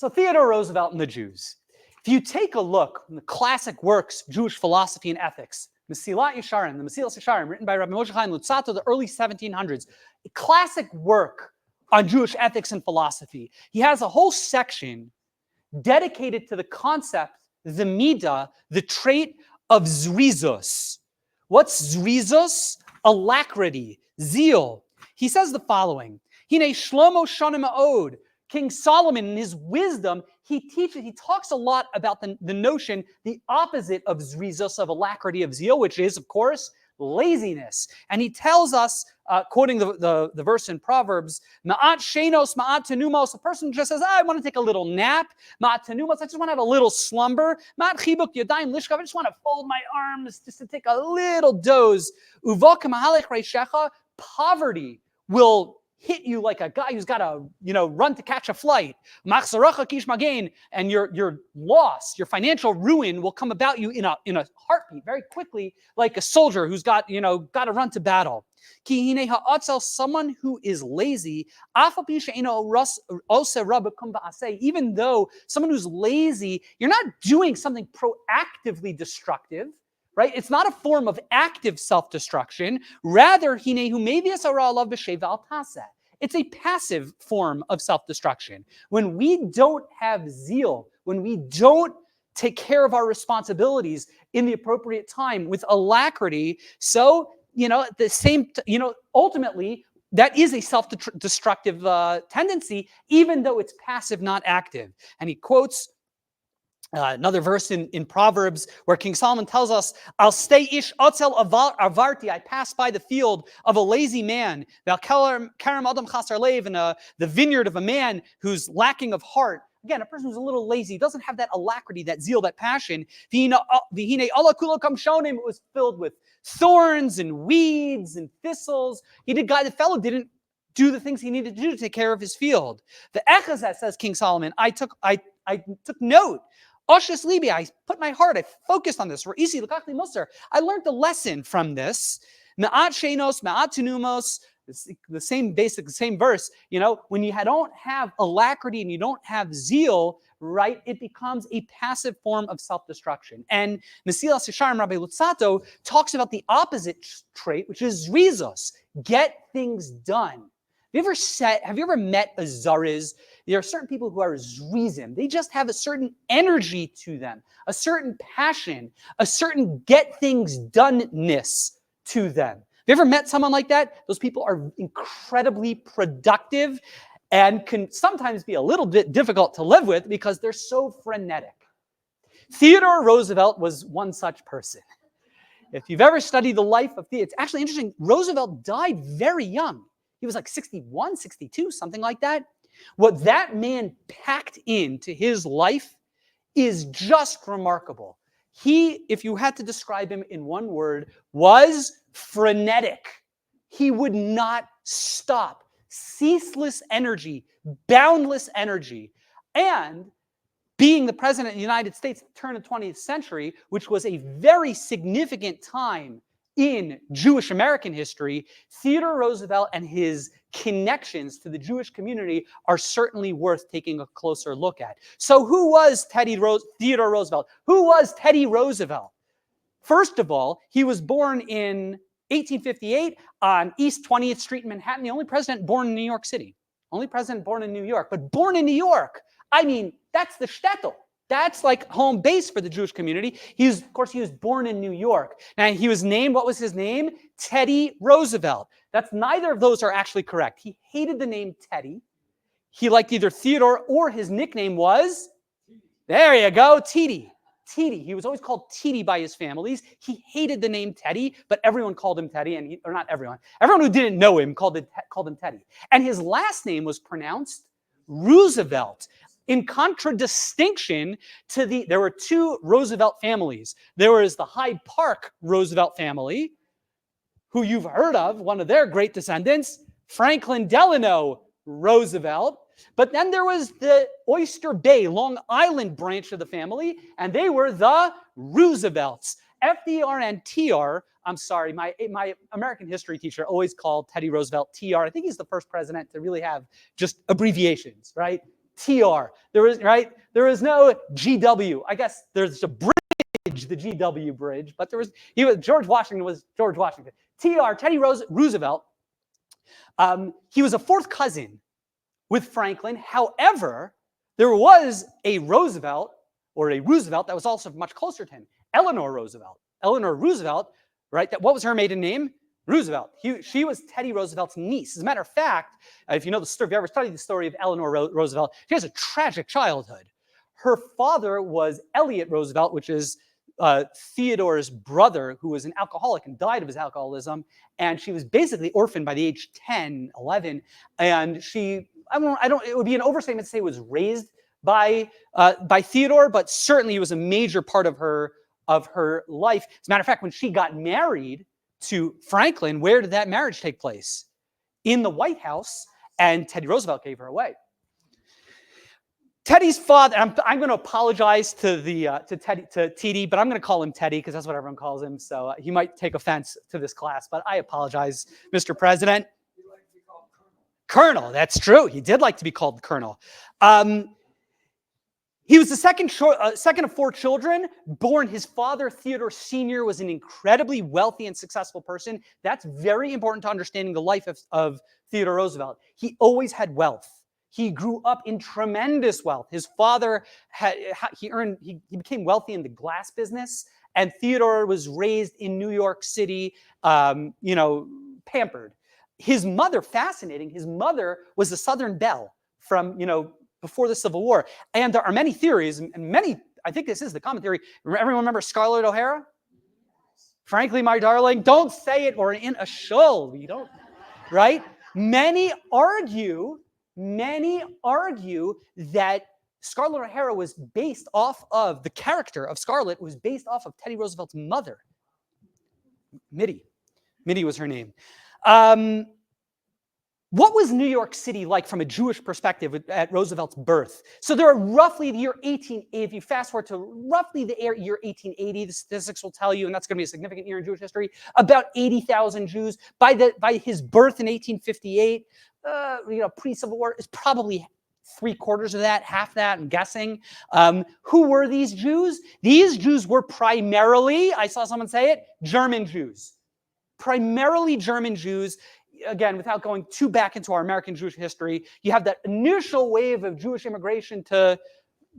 So Theodore Roosevelt and the Jews. If you take a look in the classic works, Jewish philosophy and ethics, Mesilat Yesharim, the Mesilat Yesharim, written by Rabbi Moshe Chaim Luzzatto, the early 1700s, a classic work on Jewish ethics and philosophy. He has a whole section dedicated to the concept, the midah, the trait of zrizos. What's zrizos? Alacrity, zeal. He says the following, Hine Shlomo Shana Ma'od, King Solomon, in his wisdom, he talks a lot about the notion, the opposite of zrizos, of alacrity, of zeal, which is, of course, laziness. And he tells us, quoting the verse in Proverbs, Ma'at shenos, ma'at tenumos, a person just says, I want to take a little nap. Ma'at tenumos, I just want to have a little slumber. Ma'at chibuk yadayim lishkav, I just want to fold my arms just to take a little doze. Uvok mahalech reishecha, poverty will hit you like a guy who's got to, run to catch a flight. Machzaracha kish magain, and your loss, your financial ruin will come about you in a heartbeat, very quickly, like a soldier who's got to run to battle. Ki hine ha'atzel, someone who is lazy, even though someone who's lazy, you're not doing something proactively destructive. Right? It's not a form of active self-destruction. Rather, it's a passive form of self-destruction. When we don't have zeal, when we don't take care of our responsibilities in the appropriate time with alacrity, so, ultimately, that is a self-destructive tendency, even though it's passive, not active. And he quotes another verse in Proverbs where King Solomon tells us, I'll stay ish otzel avarti, I pass by the field of a lazy man, karam adam chasar lev, in the vineyard of a man who's lacking of heart. Again, a person who's a little lazy, doesn't have that alacrity, that zeal, that passion. It was filled with thorns and weeds and thistles. The fellow didn't do the things he needed to do to take care of his field. The echazet, says King Solomon, I took note. Oshes libi, I put my heart, I focused on this. I learned the lesson from this. Ma'at shenos, ma'at tenumos, the same verse. When you don't have alacrity and you don't have zeal, right, it becomes a passive form of self-destruction. And Mesilas Yesharim Rabbi Luzzatto talks about the opposite trait, which is zrizos, get things done. Have you ever met a zariz? There are certain people who are zrizim. They just have a certain energy to them, a certain passion, a certain get things doneness to them. Have you ever met someone like that? Those people are incredibly productive and can sometimes be a little bit difficult to live with because they're so frenetic. Theodore Roosevelt was one such person. If you've ever studied the life of Theodore, it's actually interesting. Roosevelt died very young. He was like 61, 62, something like that. What that man packed into his life is just remarkable. He, if you had to describe him in one word, was frenetic. He would not stop. Ceaseless energy, boundless energy. And being the president of the United States at the turn of the 20th century, which was a very significant time in Jewish American history, Theodore Roosevelt and his connections to the Jewish community are certainly worth taking a closer look at. So who was Theodore Roosevelt? Who was Teddy Roosevelt? First of all, he was born in 1858 on East 20th Street in Manhattan, the only president born in New York City. Only president born in New York, but born in New York. I mean, that's the shtetl. That's like home base for the Jewish community. He was born in New York. Now, he was named, what was his name? Teddy Roosevelt. Neither of those are actually correct. He hated the name Teddy. He liked either Theodore or his nickname was, there you go, Teddy. Teddy. He was always called Teddy by his families. He hated the name Teddy, but everyone called him Teddy, or not everyone. Everyone who didn't know him called him Teddy. And his last name was pronounced Roosevelt. In contradistinction to there were two Roosevelt families. There was the Hyde Park Roosevelt family, who you've heard of, one of their great descendants, Franklin Delano Roosevelt. But then there was the Oyster Bay, Long Island branch of the family, and they were the Roosevelts. FDR and TR, I'm sorry, my American history teacher always called Teddy Roosevelt TR. I think he's the first president to really have just abbreviations, right? TR. There is no GW. I guess there's a bridge, the GW bridge, but George Washington was George Washington. TR, Teddy Roosevelt. He was a fourth cousin with Franklin. However, there was a Roosevelt that was also much closer to him, Eleanor Roosevelt. Eleanor Roosevelt, right? What was her maiden name? Roosevelt. She was Teddy Roosevelt's niece. As a matter of fact, if you know the story, if you ever studied the story of Eleanor Roosevelt, she has a tragic childhood. Her father was Elliot Roosevelt, which is Theodore's brother, who was an alcoholic and died of his alcoholism. And she was basically orphaned by the age 10, 11. And it would be an overstatement to say was raised by Theodore, but certainly it was a major part of her life. As a matter of fact, when she got married to Franklin, where did that marriage take place? In the White House, and Teddy Roosevelt gave her away. Teddy's father, I'm going to apologize to TD, but I'm going to call him Teddy because that's what everyone calls him. So he might take offense to this class, but I apologize, Mr. President. He liked to be called Colonel. Colonel, that's true. He did like to be called Colonel. He was the second of four children born. His father, Theodore Sr., was an incredibly wealthy and successful person. That's very important to understanding the life of Theodore Roosevelt. He always had wealth. He grew up in tremendous wealth. His father he became wealthy in the glass business, and Theodore was raised in New York City, pampered. His mother, fascinating. His mother was a Southern belle from before the Civil War, and there are many theories, and many. I think this is the common theory. Everyone remember Scarlett O'Hara? Frankly, my darling, don't say it or in a show. You don't, right? Many argue that Scarlett O'Hara was based off of the character of Scarlett was based off of Teddy Roosevelt's mother. Mitty was her name. What was New York City like from a Jewish perspective at Roosevelt's birth? So there are roughly the year 1880, if you fast forward to roughly the year 1880, the statistics will tell you, and that's going to be a significant year in Jewish history, about 80,000 Jews. By his birth in 1858, pre-Civil War, is probably 3/4 of that, half that, I'm guessing. Who were these Jews? These Jews were primarily, I saw someone say it, German Jews. Primarily German Jews. Again, without going too back into our American Jewish history, you have that initial wave of Jewish immigration to,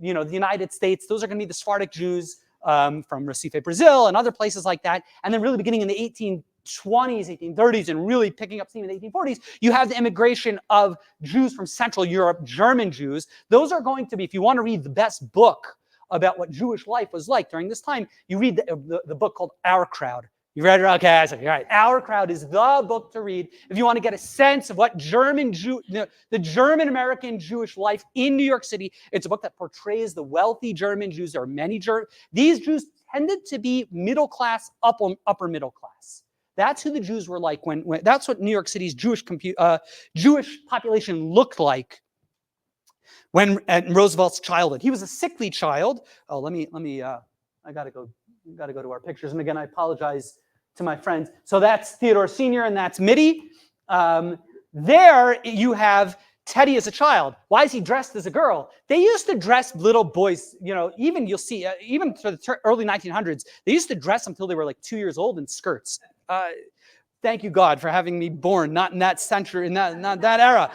the United States. Those are going to be the Sephardic Jews from Recife, Brazil, and other places like that. And then really beginning in the 1820s, 1830s, and really picking up steam in the 1840s, you have the immigration of Jews from Central Europe, German Jews. Those are going to be, if you want to read the best book about what Jewish life was like during this time, you read the book called Our Crowd. You read it? Okay, I said, all right. Our Crowd is the book to read if you want to get a sense of what the German-American Jewish life in New York City. It's a book that portrays the wealthy German Jews. There are many These Jews tended to be middle class, upper middle class. That's who the Jews were like when that's what New York City's Jewish population looked like when at Roosevelt's childhood. He was a sickly child. Oh, let me. I gotta go to our pictures. And again, I apologize to my friends. So that's Theodore Sr. and that's Mitty. There you have Teddy as a child. Why is he dressed as a girl? They used to dress little boys, even you'll see, even for the early 1900s, they used to dress until they were like 2 years old in skirts. Thank you, God, for having me born, not in that century, not that era.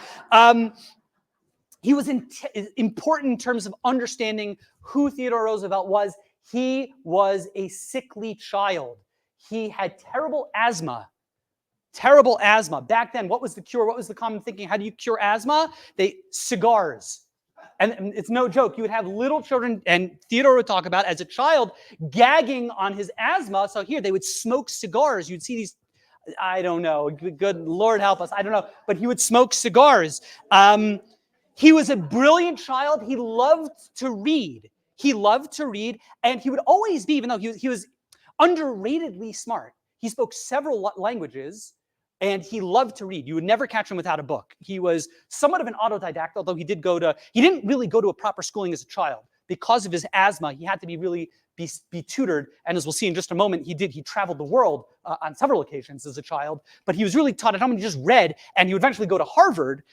He was important in terms of understanding who Theodore Roosevelt was. He was a sickly child. He had terrible asthma. Back then, what was the cure? What was the common thinking? How do you cure asthma? Cigars. And it's no joke. You would have little children, and Theodore would talk about, as a child, gagging on his asthma. So here, they would smoke cigars. You'd see these, I don't know, good Lord help us, I don't know. But he would smoke cigars. He was a brilliant child. He loved to read. And he would always be, even though he was underratedly smart. He spoke several languages, and he loved to read. You would never catch him without a book. He was somewhat of an autodidact, although he didn't really go to a proper schooling as a child. because of his asthma, he had to be really be tutored. And as we'll see in just a moment, he traveled the world on several occasions as a child, but he was really taught at home and he just read, and he would eventually go to Harvard.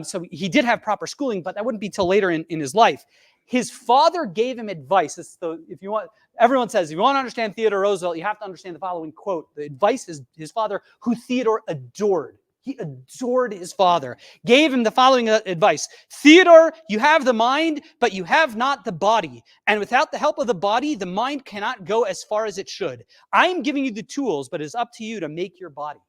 So he did have proper schooling, but that wouldn't be till later in his life. His father gave him advice. If you want, everyone says, if you want to understand Theodore Roosevelt, you have to understand the following quote. The advice is his father, who Theodore adored. He adored his father, gave him the following advice. Theodore, you have the mind, but you have not the body. And without the help of the body, the mind cannot go as far as it should. I am giving you the tools, but it's up to you to make your body.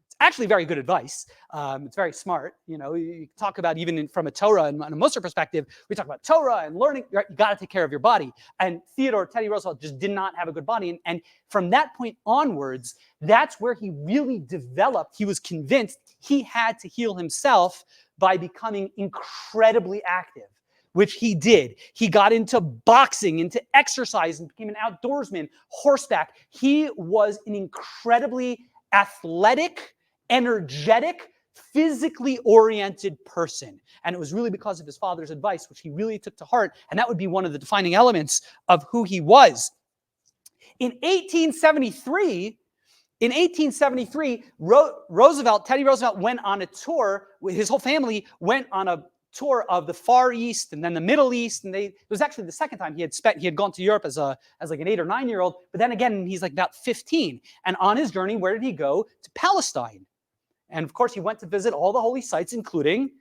It's actually very good advice. It's very smart. You talk about even from a Torah and a Musar perspective, we talk about Torah and learning. You got to take care of your body. And Teddy Roosevelt just did not have a good body. And from that point onwards, that's where he really developed. He was convinced he had to heal himself by becoming incredibly active, which he did. He got into boxing, into exercise, and became an outdoorsman, horseback. He was an incredibly athletic, energetic, physically oriented person. And it was really because of his father's advice, which he really took to heart. And that would be one of the defining elements of who he was. In 1873, Teddy Roosevelt went on a tour. His whole family went on a tour of the Far East and then the Middle East. And it was actually the second time he had gone to Europe as like an 8 or 9 year old. But then again, he's like about 15. And on his journey, where did he go? To Palestine. And of course, he went to visit all the holy sites, including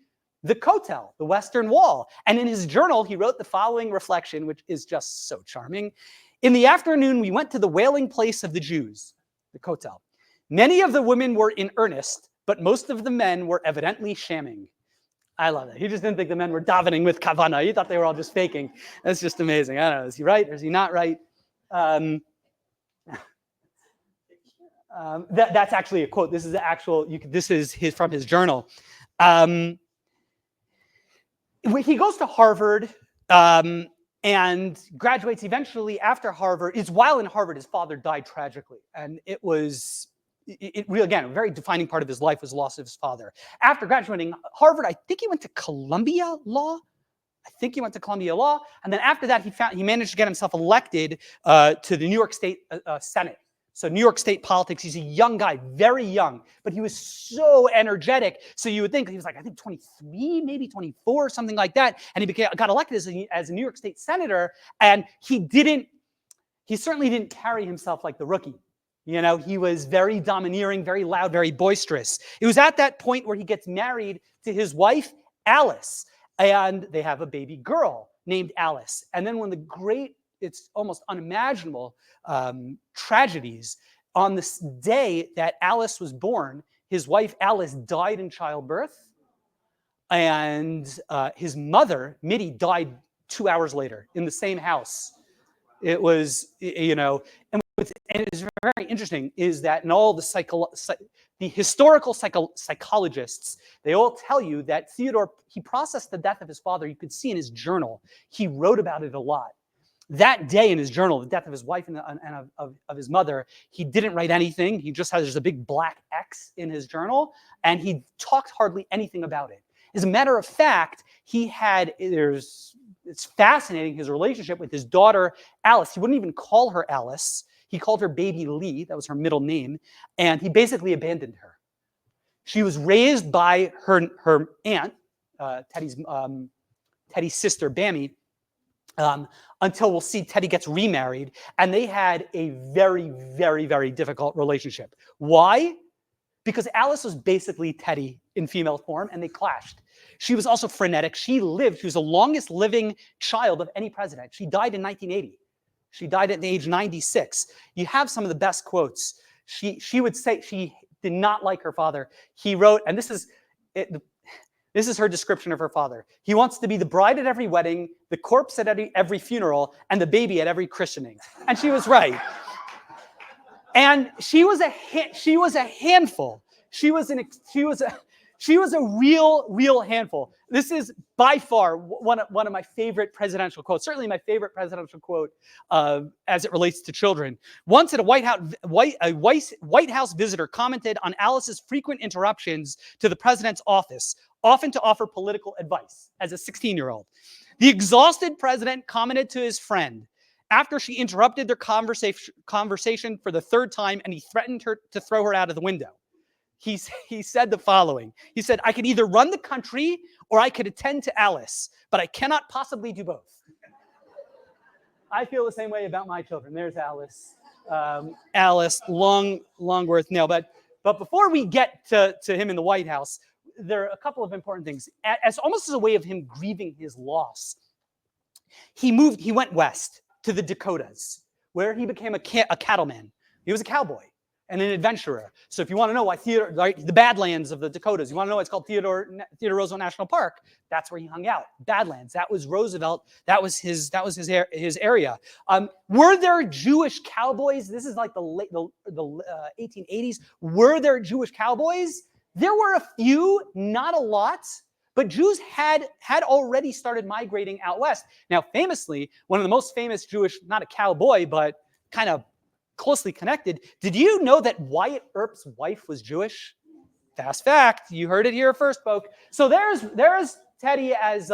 the Kotel, the Western Wall. And in his journal, he wrote the following reflection, which is just so charming. In the afternoon, we went to the wailing place of the Jews, the Kotel. Many of the women were in earnest, but most of the men were evidently shamming. I love it. He just didn't think the men were davening with kavana. He thought they were all just faking. That's just amazing. I don't know. Is he right or is he not right? That's actually a quote. This is the actual. This is from his journal. He goes to Harvard and graduates eventually after Harvard. While in Harvard, his father died tragically, and it really, again, a very defining part of his life was the loss of his father. After graduating Harvard, I think he went to Columbia Law. And then after that, he managed to get himself elected to the New York State Senate. So New York State politics, he's a young guy, very young, but he was so energetic. So you would think he was like, I think 23, maybe 24, something like that. And he got elected as a New York State senator. And he certainly didn't carry himself like the rookie. He was very domineering, very loud, very boisterous. It was at that point where he gets married to his wife, Alice, and they have a baby girl named Alice. And then it's almost unimaginable tragedies. On this day that Alice was born, his wife Alice died in childbirth, and his mother, Mitty, died 2 hours later in the same house. It was, and it is very interesting is that in all the historical psychologists, they all tell you that Theodore, he processed the death of his father. You could see in his journal, he wrote about it a lot. That day in his journal, the death of his wife and of his mother, he didn't write anything. He just there's a big black X in his journal, and he talked hardly anything about it. As a matter of fact, it's fascinating, his relationship with his daughter, Alice. He wouldn't even call her Alice. He called her Baby Lee. That was her middle name. And he basically abandoned her. She was raised by her aunt, Teddy's sister, Bammy, until we'll see Teddy gets remarried. And they had a very, very, very difficult relationship. Why? Because Alice was basically Teddy in female form, and they clashed. She was also frenetic. She was the longest living child of any president. She died in 1980. She died at the age 96. You have some of the best quotes. She would say she did not like her father. He wrote, and this is her description of her father. He wants to be the bride at every wedding, the corpse at every funeral, and the baby at every christening. And she was right. And she was a handful. She was a real handful. This is by far one of my favorite presidential quotes. Certainly my favorite presidential quote as it relates to children. Once at a White House visitor commented on Alice's frequent interruptions to the president's office, often to offer political advice as a 16-year-old. The exhausted president commented to his friend after she interrupted their conversation for the third time and he threatened her to throw her out of the window. He said the following. He said, I could either run the country or I could attend to Alice, but I cannot possibly do both. I feel the same way about my children. There's Alice. Alice, Longworth nail. But before we get to him in the White House, there are a couple of important things. As almost as a way of him grieving his loss, he went west to the Dakotas, where he became a cattleman. He was a cowboy and an adventurer. So if you want to know why Theodore, right, the Badlands of the Dakotas, you want to know why it's called Theodore Roosevelt National Park, that's where he hung out. Badlands, that was Roosevelt, that was his area. Were there Jewish cowboys? This is like the 1880s. Were there Jewish cowboys? There were a few, not a lot. But Jews had already started migrating out west. Now, famously, one of the most famous Jewish, not a cowboy, but kind of closely connected. Did you know that Wyatt Earp's wife was Jewish? Fast fact. You heard it here first, folks. So there's Teddy as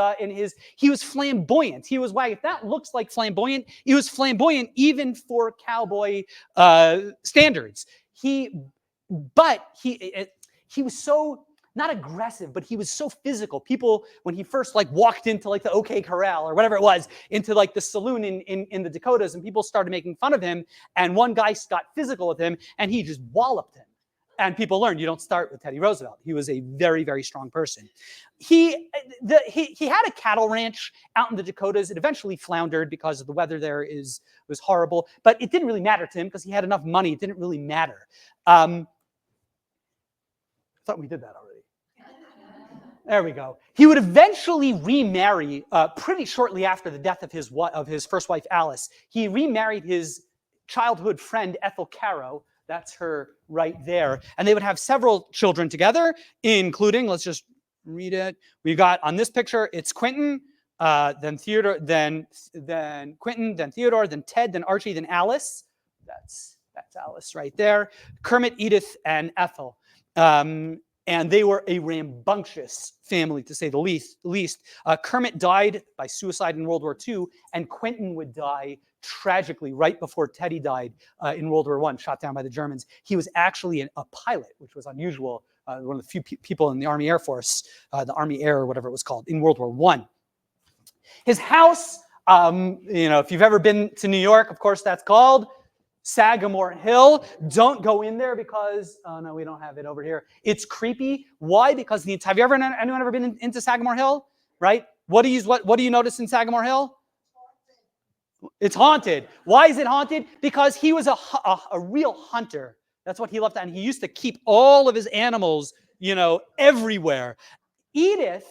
he was flamboyant. He was Wyatt. That looks like flamboyant. He was flamboyant even for cowboy standards. He was so not aggressive, but he was so physical. People, when he first walked into the OK Corral or whatever it was, into the saloon in the Dakotas, and people started making fun of him, and one guy got physical with him, and he just walloped him. And people learned you don't start with Teddy Roosevelt. He was a very, very strong person. He had a cattle ranch out in the Dakotas. It eventually floundered because the weather there was horrible, but it didn't really matter to him because he had enough money. It didn't really matter. I thought we did that already. There we go. He would eventually remarry pretty shortly after the death of his first wife, Alice. He remarried his childhood friend, Ethel Caro. That's her right there. And they would have several children together, including, let's just read it. We got on this picture, it's Quentin, then Theodore, then Quentin, then Theodore, then Ted, then Archie, then Alice. That's Alice right there. Kermit, Edith, and Ethel. And they were a rambunctious family, to say the least. Kermit died by suicide in World War II, and Quentin would die tragically right before Teddy died in World War I, shot down by the Germans. He was actually a pilot, which was unusual, one of the few people in the Army Air Force, the Army Air or whatever it was called, in World War I. His house, if you've ever been to New York, of course, that's called Sagamore Hill. Don't go in there because, oh no, we don't have it over here. It's creepy. Why? Because have you anyone ever been into Sagamore Hill? Right? What do you notice in Sagamore Hill? It's haunted. Why is it haunted? Because he was a real hunter. That's what he loved, and he used to keep all of his animals, everywhere. Edith,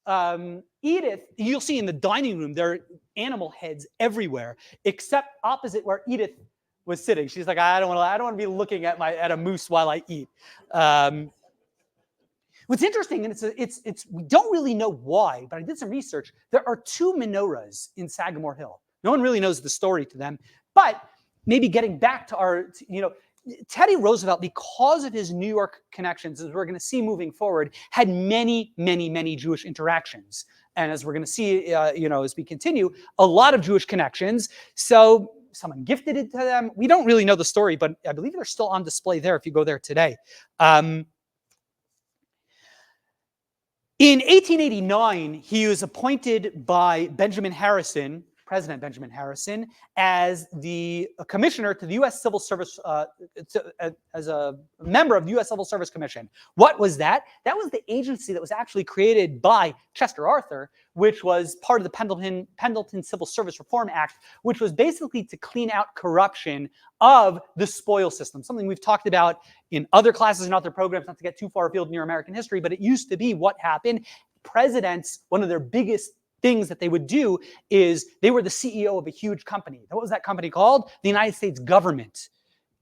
you'll see in the dining room there are animal heads everywhere, except opposite where Edith was sitting. She's like, I don't want to be looking at a moose while I eat. What's interesting, and it's we don't really know why, but I did some research. There are 2 menorahs in Sagamore Hill. No one really knows the story to them, but maybe getting back to Teddy Roosevelt, because of his New York connections, as we're going to see moving forward, had many, many, many Jewish interactions. And as we're going to see, as we continue, a lot of Jewish connections. So someone gifted it to them. We don't really know the story, but I believe they're still on display there if you go there today. In 1889, he was appointed by President Benjamin Harrison, as the commissioner to the U.S. Civil Service, as a member of the U.S. Civil Service Commission. What was that? That was the agency that was actually created by Chester Arthur, which was part of the Pendleton Civil Service Reform Act, which was basically to clean out corruption of the spoil system, something we've talked about in other classes and other programs, not to get too far afield in your American history, but it used to be what happened. Presidents, one of their biggest things that they would do is they were the CEO of a huge company. What was that company called? The United States government.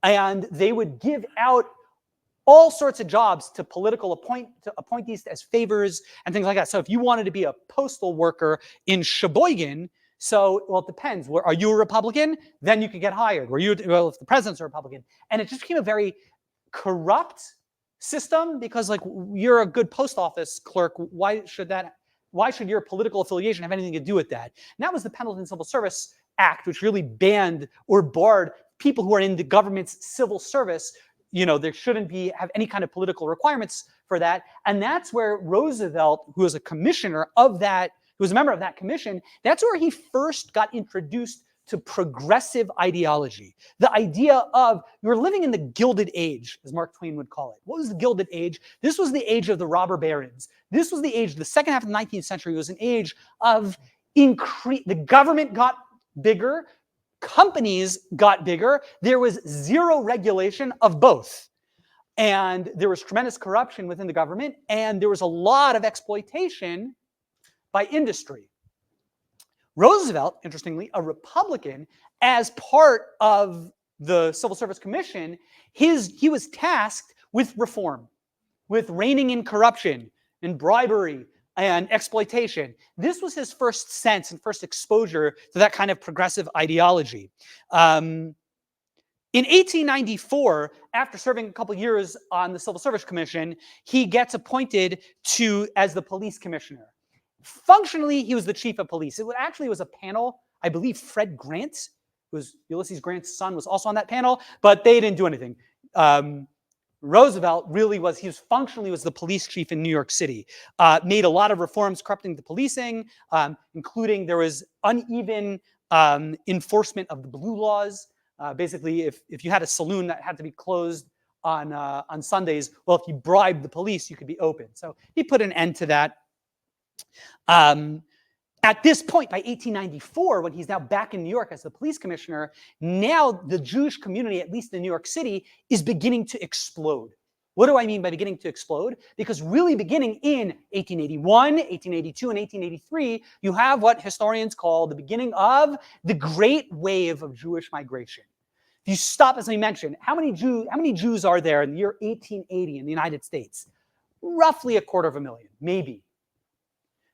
And they would give out all sorts of jobs to political appointees as favors and things like that. So if you wanted to be a postal worker in Sheboygan, it depends. Are you a Republican? Then you could get hired. If the president's a Republican. And it just became a very corrupt system because you're a good post office clerk. Why should that why should your political affiliation have anything to do with that? And that was the Pendleton Civil Service Act, which really banned or barred people who are in the government's civil service. There shouldn't have any kind of political requirements for that. And that's where Roosevelt, who was a commissioner of that, who was a member of that commission, that's where he first got introduced to progressive ideology. The idea of you're living in the Gilded Age, as Mark Twain would call it. What was the Gilded Age? This was the age of the robber barons. This was the age, the second half of the 19th century was an age of the government got bigger, companies got bigger, there was zero regulation of both. And there was tremendous corruption within the government, and there was a lot of exploitation by industry. Roosevelt, interestingly, a Republican, as part of the Civil Service Commission, he was tasked with reform, with reining in corruption and bribery and exploitation. This was his first sense and first exposure to that kind of progressive ideology. In 1894, after serving a couple years on the Civil Service Commission, he gets appointed as the police commissioner. Functionally, he was the chief of police. It actually was a panel. I believe Fred Grant, who was Ulysses Grant's son, was also on that panel, but they didn't do anything. Roosevelt really was the police chief in New York City. Made a lot of reforms corrupting the policing, including there was uneven enforcement of the blue laws. Basically, if you had a saloon that had to be closed on Sundays, well, if you bribed the police, you could be open. So he put an end to that. At this point, by 1894, when he's now back in New York as the police commissioner, now the Jewish community, at least in New York City, is beginning to explode. What do I mean by beginning to explode? Because really beginning in 1881, 1882, and 1883, you have what historians call the beginning of the Great Wave of Jewish migration. If you stop, as I mentioned, how many Jews are there in the year 1880 in the United States? Roughly 250,000, maybe.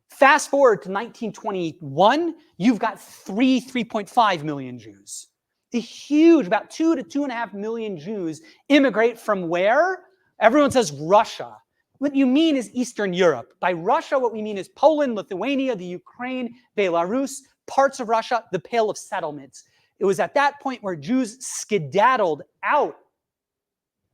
Fast forward to 1921, you've got 3.5 million Jews. A huge, about 2 to 2.5 million Jews immigrate from where? Everyone says Russia. What you mean is Eastern Europe. By Russia, what we mean is Poland, Lithuania, the Ukraine, Belarus, parts of Russia, the Pale of Settlements. It was at that point where Jews skedaddled out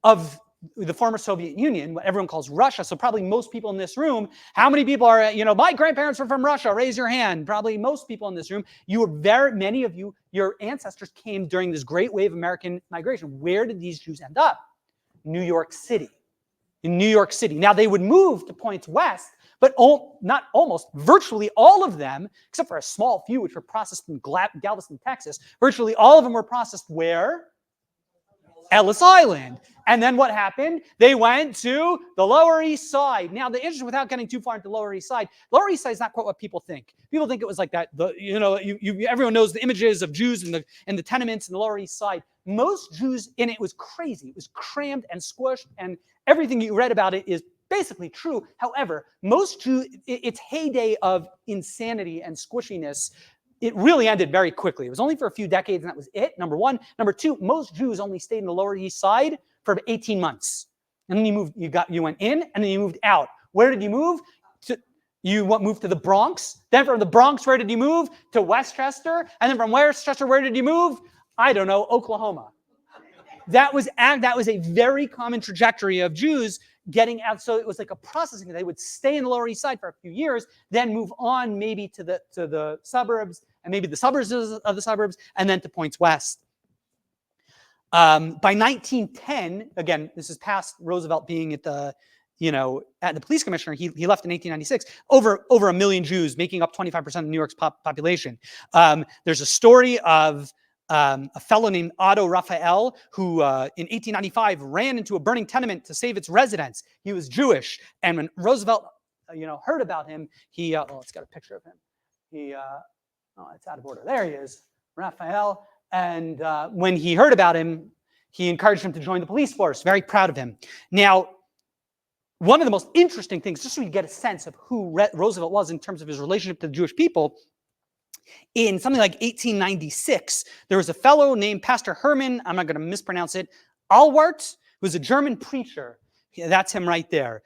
of the former Soviet Union, what everyone calls Russia. So probably most people in this room, how many people are, my grandparents were from Russia? Raise your hand. Probably most people in this room. Many of you, your ancestors came during this great wave of American migration. Where did these Jews end up? New York City. In New York City. Now they would move to points west, but not almost, virtually all of them, except for a small few which were processed in Galveston, Texas, virtually all of them were processed where? Ellis Island. And then what happened? They went to the Lower East Side. Now, the interesting, without getting too far into the Lower East Side is not quite what people think. People think it was like that. Everyone knows the images of Jews in the tenements in the Lower East Side. Most Jews, and it was crazy. It was crammed and squished, and everything you read about it is basically true. However, most Jews, its heyday of insanity and squishiness, it really ended very quickly. It was only for a few decades, and that was it, number one. Number two, most Jews only stayed in the Lower East Side for 18 months. And then you went in, and then you moved out. Where did you move? You moved to the Bronx. Then from the Bronx, where did you move? To Westchester. And then from Westchester, where did you move? I don't know, Oklahoma. That was a very common trajectory of Jews getting out. So it was like a processing. They would stay in the Lower East Side for a few years, then move on maybe to the suburbs, and maybe the suburbs of the suburbs, and then to points west. By 1910, again, this is past Roosevelt being at the police commissioner. He left in 1896. Over 1 million Jews, making up 25% of New York's population. There's a story of a fellow named Otto Raphael who in 1895 ran into a burning tenement to save its residents. He was Jewish, and when Roosevelt heard about him, it's got a picture of him. It's out of order. There he is, Raphael. And when he heard about him, he encouraged him to join the police force. Very proud of him. Now, one of the most interesting things, just so you get a sense of who Roosevelt was in terms of his relationship to the Jewish people, in something like 1896, there was a fellow named Pastor Herman, I'm not going to mispronounce it, Alwart, who was a German preacher. That's him right there.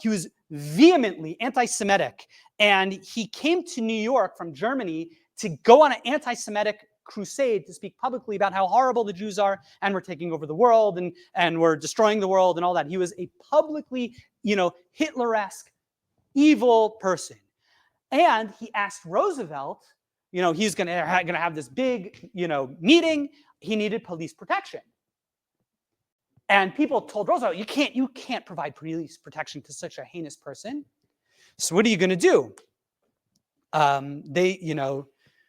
He was vehemently anti-Semitic. And he came to New York from Germany to go on an anti-Semitic crusade to speak publicly about how horrible the Jews are and we're taking over the world and we're destroying the world and all that. He was a publicly, Hitler-esque, evil person. And he asked Roosevelt, he's going to have this big, meeting. He needed police protection. And people told Roosevelt, you can't provide police protection to such a heinous person. So what are you going to do?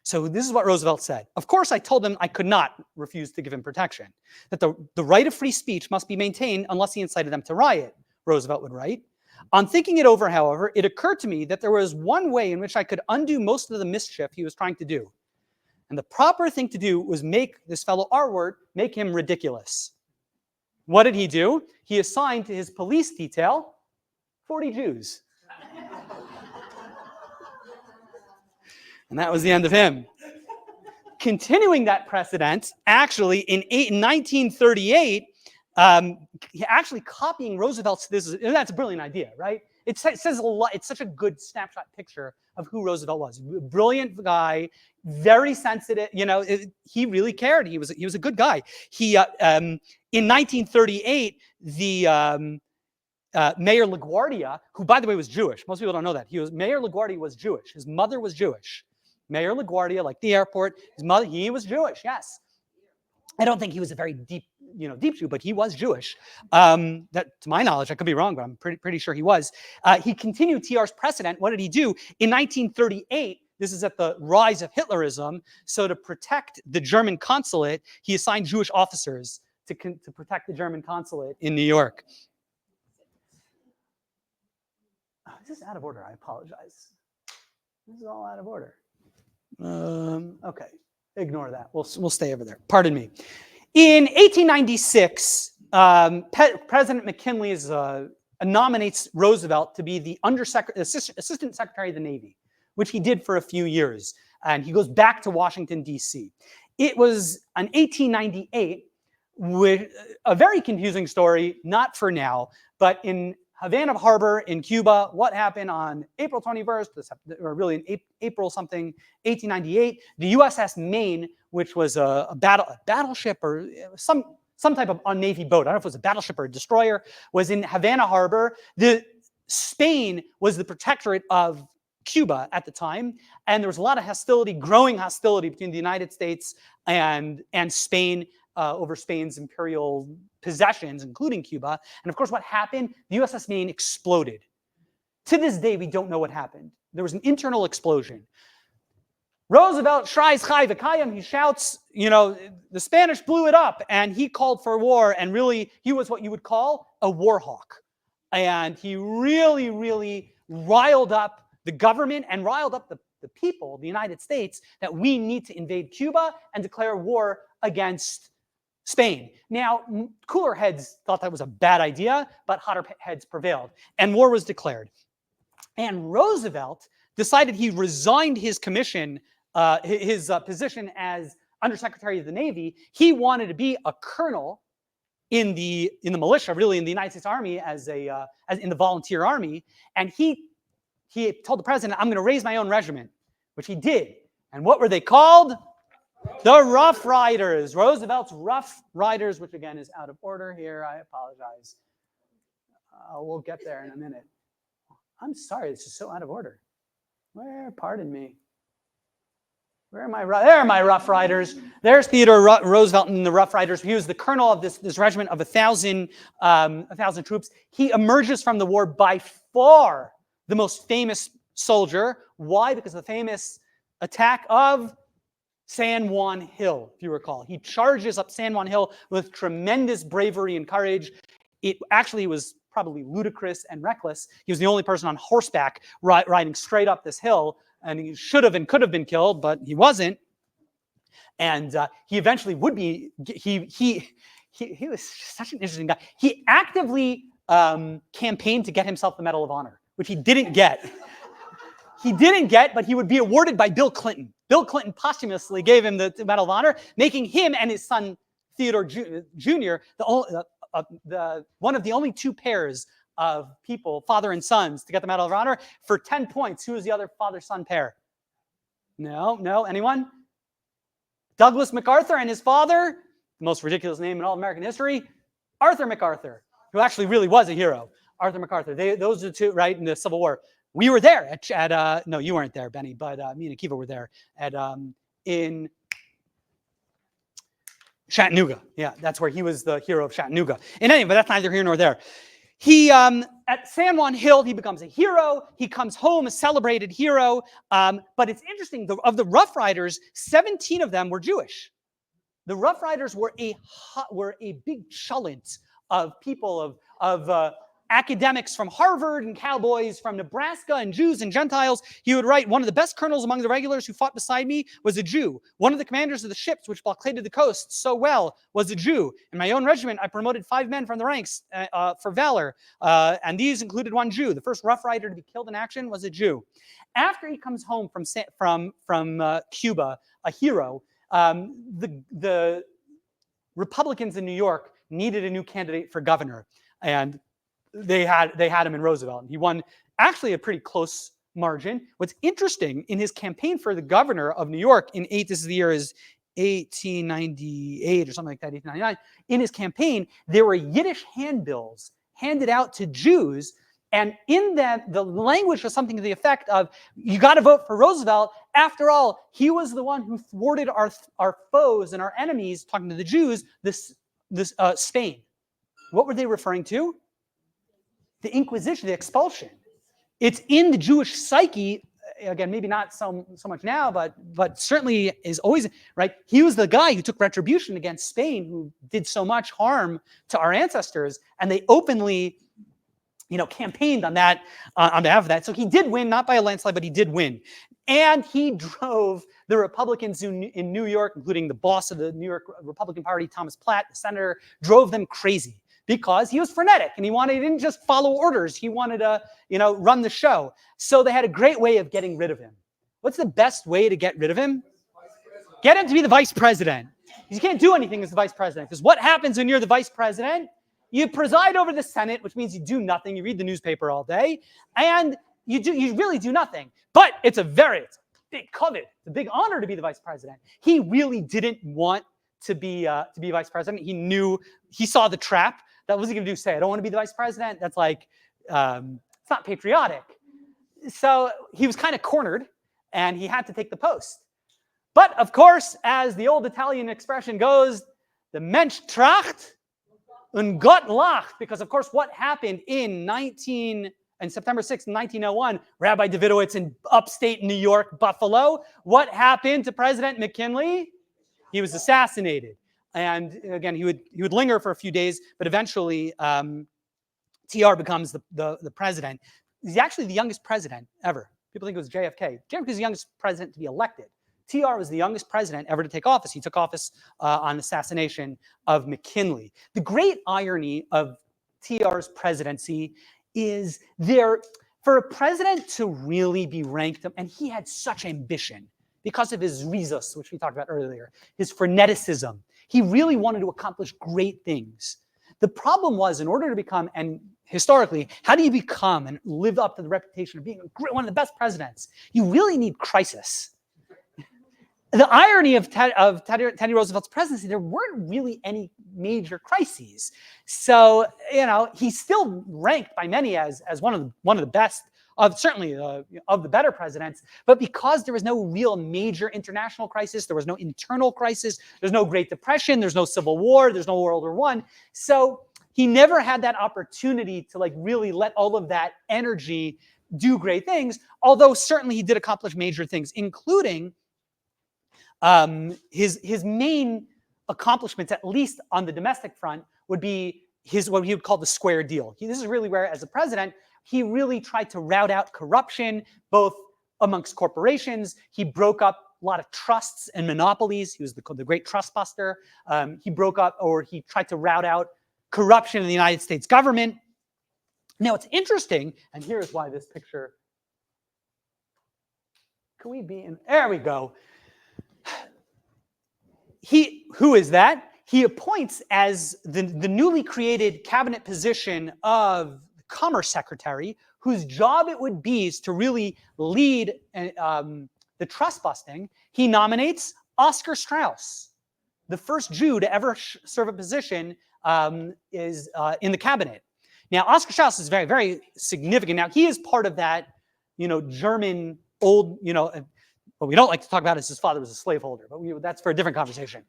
So this is what Roosevelt said. Of course, I told him I could not refuse to give him protection, that the right of free speech must be maintained unless he incited them to riot, Roosevelt would write. On thinking it over, however, it occurred to me that there was one way in which I could undo most of the mischief he was trying to do. And the proper thing to do was make this fellow R-word, make him ridiculous. What did he do? He assigned to his police detail 40 Jews. And that was the end of him. Continuing that precedent, actually, in 1938, actually copying Roosevelt's, that's a brilliant idea, right? It says a lot. It's such a good snapshot picture of who Roosevelt was. Brilliant guy, very sensitive. He really cared. He was a good guy. He in 1938, the Mayor LaGuardia, who by the way was Jewish. Most people don't know that. Mayor LaGuardia was Jewish. His mother was Jewish. Mayor LaGuardia, like the airport, his mother, he was Jewish. Yes. I don't think he was a very deep Jew, but he was Jewish. That, to my knowledge, I could be wrong, but I'm pretty sure he was. He continued TR's precedent. What did he do? In 1938, this is at the rise of Hitlerism, so to protect the German consulate, he assigned Jewish officers to protect the German consulate in New York. This is out of order. I apologize. This is all out of order. Okay. Ignore that. We'll stay over there. Pardon me. In 1896, President McKinley nominates Roosevelt to be the Assistant Secretary of the Navy, which he did for a few years. And he goes back to Washington, D.C. It was an 1898 with a very confusing story, not for now, but in Havana Harbor in Cuba, what happened on April 21st, or really in April something, 1898, the USS Maine, which was a battleship or some type of Navy boat, I don't know if it was a battleship or a destroyer, was in Havana Harbor. Spain was the protectorate of Cuba at the time, and there was a lot of hostility, growing hostility between the United States and Spain over Spain's imperial possessions, including Cuba. And of course, what happened? The USS Maine exploded. To this day, we don't know what happened. There was an internal explosion. Roosevelt shries chai v'kayim, he shouts, the Spanish blew it up, and he called for war, and really, he was what you would call a war hawk. And he really, really riled up the government and riled up the people, the United States, that we need to invade Cuba and declare war against Spain. Now, cooler heads thought that was a bad idea, but hotter heads prevailed, and war was declared. And Roosevelt decided he resigned his commission, his position as Undersecretary of the Navy. He wanted to be a colonel in the militia, really in the United States Army, as in the volunteer army, and he told the president, "I'm going to raise my own regiment," which he did. And what were they called? The Rough Riders, Roosevelt's Rough Riders, which again is out of order here. I apologize. We'll get there in a minute. I'm sorry, this is so out of order. Pardon me. There are my Rough Riders. There's Theodore Roosevelt and the Rough Riders. He was the colonel of this regiment of 1,000 troops. He emerges from the war by far the most famous soldier. Why? Because of the famous attack of San Juan Hill, if you recall. He charges up San Juan Hill with tremendous bravery and courage. It actually was probably ludicrous and reckless. He was the only person on horseback riding straight up this hill, and he should have and could have been killed, but he wasn't. And he eventually would be. He was such an interesting guy. He actively campaigned to get himself the Medal of Honor, which he didn't get. He didn't get, but he would be awarded by Bill Clinton. Bill Clinton posthumously gave him the Medal of Honor, making him and his son Theodore Jr. one of the only two pairs of people, father and sons, to get the Medal of Honor. For 10 points, who is the other father-son pair? No, anyone? Douglas MacArthur and his father, the most ridiculous name in all American history, Arthur MacArthur, who actually really was a hero. Arthur MacArthur. Those are the two, right, in the Civil War. We were there at no, you weren't there, Benny, but me and Akiva were there in Chattanooga. Yeah, that's where he was the hero of Chattanooga. In any, but that's neither here nor there. He at San Juan Hill, he becomes a hero. He comes home a celebrated hero. But it's interesting. Of the Rough Riders, 17 of them were Jewish. The Rough Riders were a big chullent of people of academics from Harvard and cowboys from Nebraska and Jews and Gentiles. He would write, one of the best colonels among the regulars who fought beside me was a Jew. One of the commanders of the ships which blockaded the coast so well was a Jew. In my own regiment, I promoted 5 men from the ranks for valor, and these included one Jew. The first Rough Rider to be killed in action was a Jew. After he comes home from Cuba, a hero, the Republicans in New York needed a new candidate for governor, and they had him in Roosevelt. He won actually a pretty close margin. What's interesting, in his campaign for the governor of New York this is the year is 1898 or something like that, 1899. In his campaign, there were Yiddish handbills handed out to Jews, and in that the language was something to the effect of, you got to vote for Roosevelt. After all, he was the one who thwarted our foes and our enemies, talking to the Jews, Spain. What were they referring to? The Inquisition, the expulsion. It's in the Jewish psyche, again, maybe not so much now, but certainly is always, right? He was the guy who took retribution against Spain, who did so much harm to our ancestors, and they openly, campaigned on that, on behalf of that. So he did win, not by a landslide, but he did win. And he drove the Republicans in New York, including the boss of the New York Republican Party, Thomas Platt, the senator, drove them crazy. Because he was frenetic and he didn't just follow orders. He wanted to, run the show. So they had a great way of getting rid of him. What's the best way to get rid of him? Get him to be the vice president. You can't do anything as the vice president. Because what happens when you're the vice president? You preside over the Senate, which means you do nothing. You read the newspaper all day. And you really do nothing. But it's a big covet. It's a big honor to be the vice president. He really didn't want to be vice president. He saw the trap. That was he going to do? Say, I don't want to be the vice president? That's like, it's not patriotic. So he was kind of cornered, and he had to take the post. But of course, as the old Italian expression goes, the Mensch tracht und Gott lacht. Because of course, what happened in September 6th, 1901, Rabbi Davidowitz in upstate New York, Buffalo, what happened to President McKinley? He was assassinated. And again, he would linger for a few days, but eventually TR becomes the president. He's actually the youngest president ever. People think it was JFK. JFK was the youngest president to be elected. TR was the youngest president ever to take office. He took office on assassination of McKinley. The great irony of TR's presidency is for a president to really be ranked, and he had such ambition because of his rizos, which we talked about earlier, his freneticism. He really wanted to accomplish great things. The problem was, in order to become, and historically, how do you become and live up to the reputation of being one of the best presidents? You really need crisis. The irony of Teddy Roosevelt's presidency, there weren't really any major crises. So, he's still ranked by many as one of the best, certainly of the better presidents, but because there was no real major international crisis, there was no internal crisis, there's no Great Depression, there's no Civil War, there's no World War I. So he never had that opportunity to really let all of that energy do great things, although certainly he did accomplish major things, including his main accomplishments, at least on the domestic front, would be what he would call the square deal. This is really where, as a president, he really tried to rout out corruption, both amongst corporations. He broke up a lot of trusts and monopolies. He was the great trust buster. He tried to rout out corruption in the United States government. Now, it's interesting, and here's why this picture, there we go. Who is that? He appoints as the newly created cabinet position of commerce secretary, whose job it would be is to really lead the trust busting, he nominates Oscar Strauss, the first Jew to ever serve a position is in the cabinet. Now, Oscar Strauss is very, very significant. Now, he is part of that, German old, what we don't like to talk about is his father was a slaveholder, but that's for a different conversation.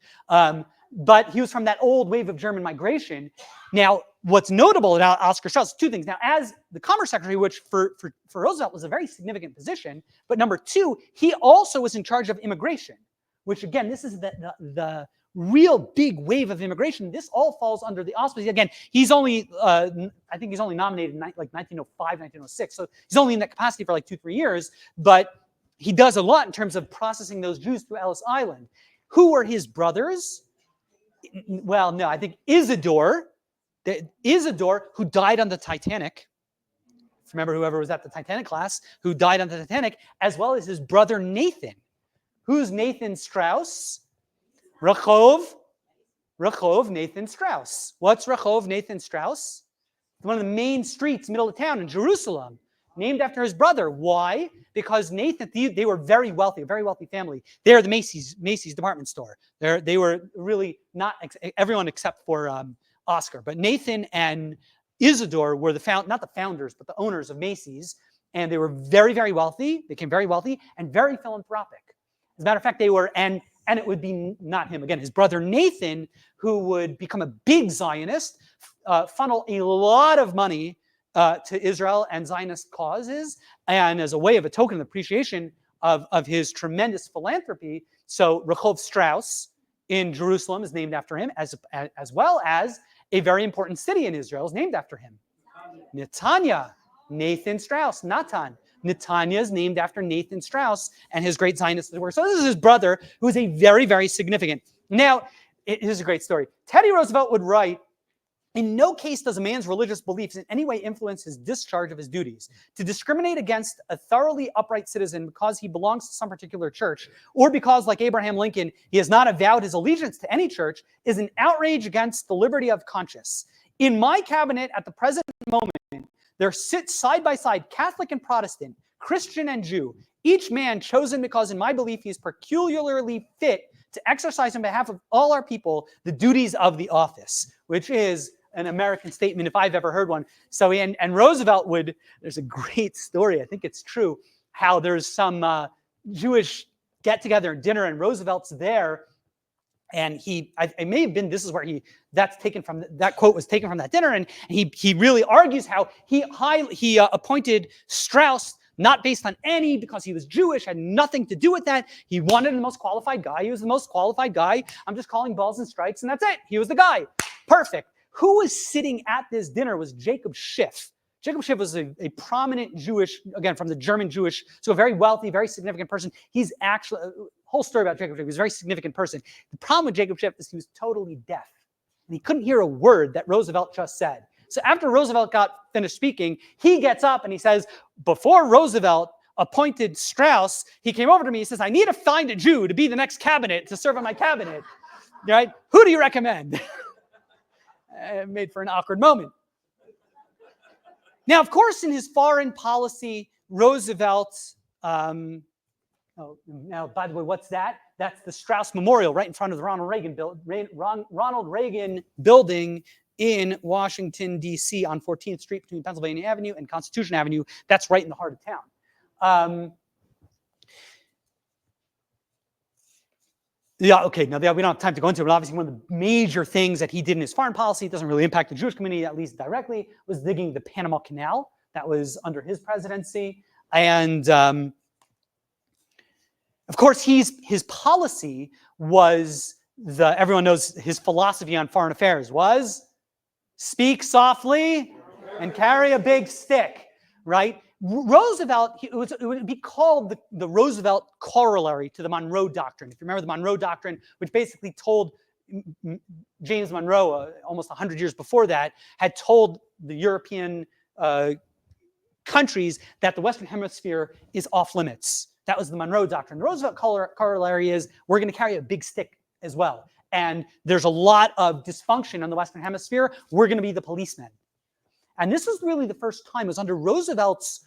But he was from that old wave of German migration. Now, what's notable about Oscar Strauss, two things. Now, as the Commerce Secretary, which for Roosevelt was a very significant position, but number two, he also was in charge of immigration, which again, this is the real big wave of immigration. This all falls under the auspices. Again, he's only, I think he's only nominated in like 1905, 1906. So he's only in that capacity for like 2-3 years, but he does a lot in terms of processing those Jews through Ellis Island. Who were his brothers? Well, no, I think Isidore, who died on the Titanic. Remember whoever was at the Titanic class, who died on the Titanic, as well as his brother Nathan. Who's Nathan Strauss? Rehov Nathan Strauss. What's Rehov Nathan Strauss? One of the main streets, middle of town in Jerusalem, named after his brother. Why? Because Nathan, they were very wealthy, a very wealthy family. They're the Macy's department store. They were really not everyone except for Oscar. But Nathan and Isidore were not the founders, but the owners of Macy's. And they were very, very wealthy, became very wealthy, and very philanthropic. As a matter of fact, they were, and it would be not him, again, his brother Nathan, who would become a big Zionist, funnel a lot of money to Israel and Zionist causes, and as a way of a token of appreciation of his tremendous philanthropy. So Rehov Strauss in Jerusalem is named after him, as well as a very important city in Israel is named after him. Netanya, Nathan Strauss, Natan. Netanya is named after Nathan Strauss and his great Zionist work. So this is his brother, who is a very, very significant. Now, here's a great story. Teddy Roosevelt would write, "In no case does a man's religious beliefs in any way influence his discharge of his duties. To discriminate against a thoroughly upright citizen because he belongs to some particular church, or because, like Abraham Lincoln, he has not avowed his allegiance to any church, is an outrage against the liberty of conscience. In my cabinet at the present moment, there sit side by side Catholic and Protestant, Christian and Jew, each man chosen because in my belief he is peculiarly fit to exercise on behalf of all our people the duties of the office," which is an American statement if I've ever heard one. So, and Roosevelt there's a great story, I think it's true, how there's some Jewish get-together and dinner, and Roosevelt's there, and it may have been, this is where that quote was taken from that dinner, and he really argues how he appointed Strauss not based on because he was Jewish, had nothing to do with that. He wanted the most qualified guy. He was the most qualified guy. I'm just calling balls and strikes, and that's it. He was the guy. Perfect. Who was sitting at this dinner was Jacob Schiff. Jacob Schiff was a prominent Jewish, again, from the German Jewish, so a very wealthy, very significant person. He's actually, whole story about Jacob Schiff, he was a very significant person. The problem with Jacob Schiff is he was totally deaf, and he couldn't hear a word that Roosevelt just said. So after Roosevelt got finished speaking, he gets up and he says, before Roosevelt appointed Strauss, he came over to me, he says, "I need to find a Jew to be the next cabinet, to serve on my cabinet. Right? Who do you recommend?" It made for an awkward moment. Now, of course, in his foreign policy, Roosevelt, now, by the way, what's that? That's the Strauss Memorial right in front of the Ronald Reagan building in Washington, D.C. on 14th Street between Pennsylvania Avenue and Constitution Avenue. That's right in the heart of town. Yeah, okay, now we don't have time to go into it, but obviously one of the major things that he did in his foreign policy, it doesn't really impact the Jewish community, at least directly, was digging the Panama Canal. That was under his presidency. And of course, his policy was, everyone knows his philosophy on foreign affairs was speak softly and carry a big stick, right? Roosevelt, it would be called the Roosevelt corollary to the Monroe Doctrine. If you remember the Monroe Doctrine, which basically told James Monroe, almost 100 years before that, had told the European countries that the Western Hemisphere is off limits. That was the Monroe Doctrine. The Roosevelt corollary is we're going to carry a big stick as well. And there's a lot of dysfunction in the Western Hemisphere. We're going to be the policemen. And this was really the first time, it was under Roosevelt's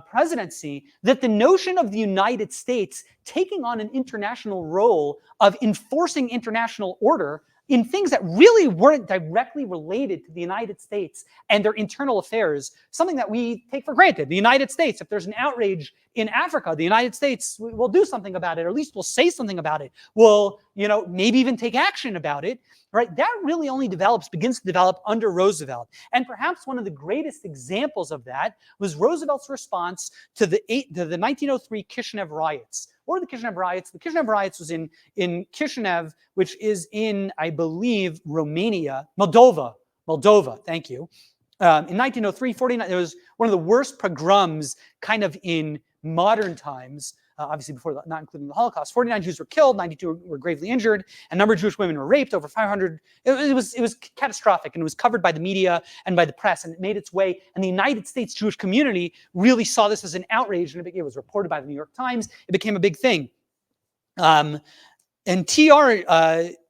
presidency, that the notion of the United States taking on an international role of enforcing international order in things that really weren't directly related to the United States and their internal affairs, something that we take for granted. The United States, if there's an outrage in Africa, the United States will do something about it, or at least we'll say something about it. We'll, maybe even take action about it, right? That really only begins to develop under Roosevelt. And perhaps one of the greatest examples of that was Roosevelt's response to the 1903 Kishinev riots. What were the Kishinev riots? The Kishinev riots was in Kishinev, which is in, I believe, Moldova, thank you. In 1903, 49, it was one of the worst pogroms kind of in modern times, obviously before, not including the Holocaust. 49 Jews were killed, 92 were gravely injured, a number of Jewish women were raped, over 500. It was catastrophic, and it was covered by the media and by the press, and it made its way, and the United States Jewish community really saw this as an outrage, and it was reported by the New York Times. It became a big thing. And TR,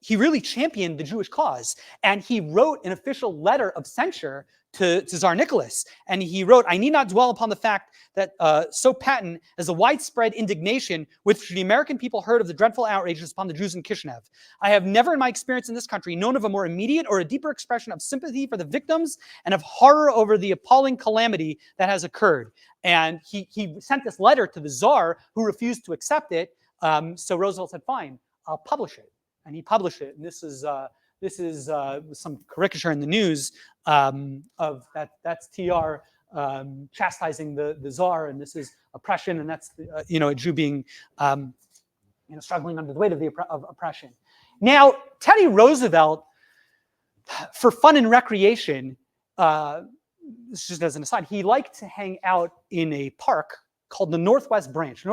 he really championed the Jewish cause, and he wrote an official letter of censure to Tsar Nicholas. And he wrote, "I need not dwell upon the fact that so patent as the widespread indignation with which the American people heard of the dreadful outrages upon the Jews in Kishinev. I have never in my experience in this country known of a more immediate or a deeper expression of sympathy for the victims and of horror over the appalling calamity that has occurred." And he sent this letter to the Tsar, who refused to accept it. So Roosevelt said, "Fine, I'll publish it." And he published it. And this is some caricature in the news of that. That's TR chastising the Tsar, and this is oppression, and that's a Jew being struggling under the weight of oppression. Now, Teddy Roosevelt, for fun and recreation, this just as an aside, he liked to hang out in a park called the Northwest Branch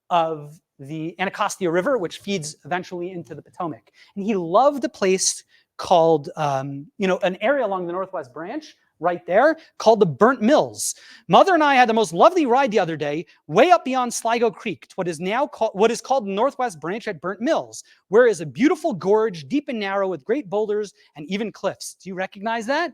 of the Anacostia River, which feeds eventually into the Potomac. And he loved a place called, an area along the Northwest Branch right there called the Burnt Mills. Mother and I had the most lovely ride the other day, way up beyond Sligo Creek, to what is called the Northwest Branch at Burnt Mills, where is a beautiful gorge, deep and narrow, with great boulders and even cliffs. Do you recognize that?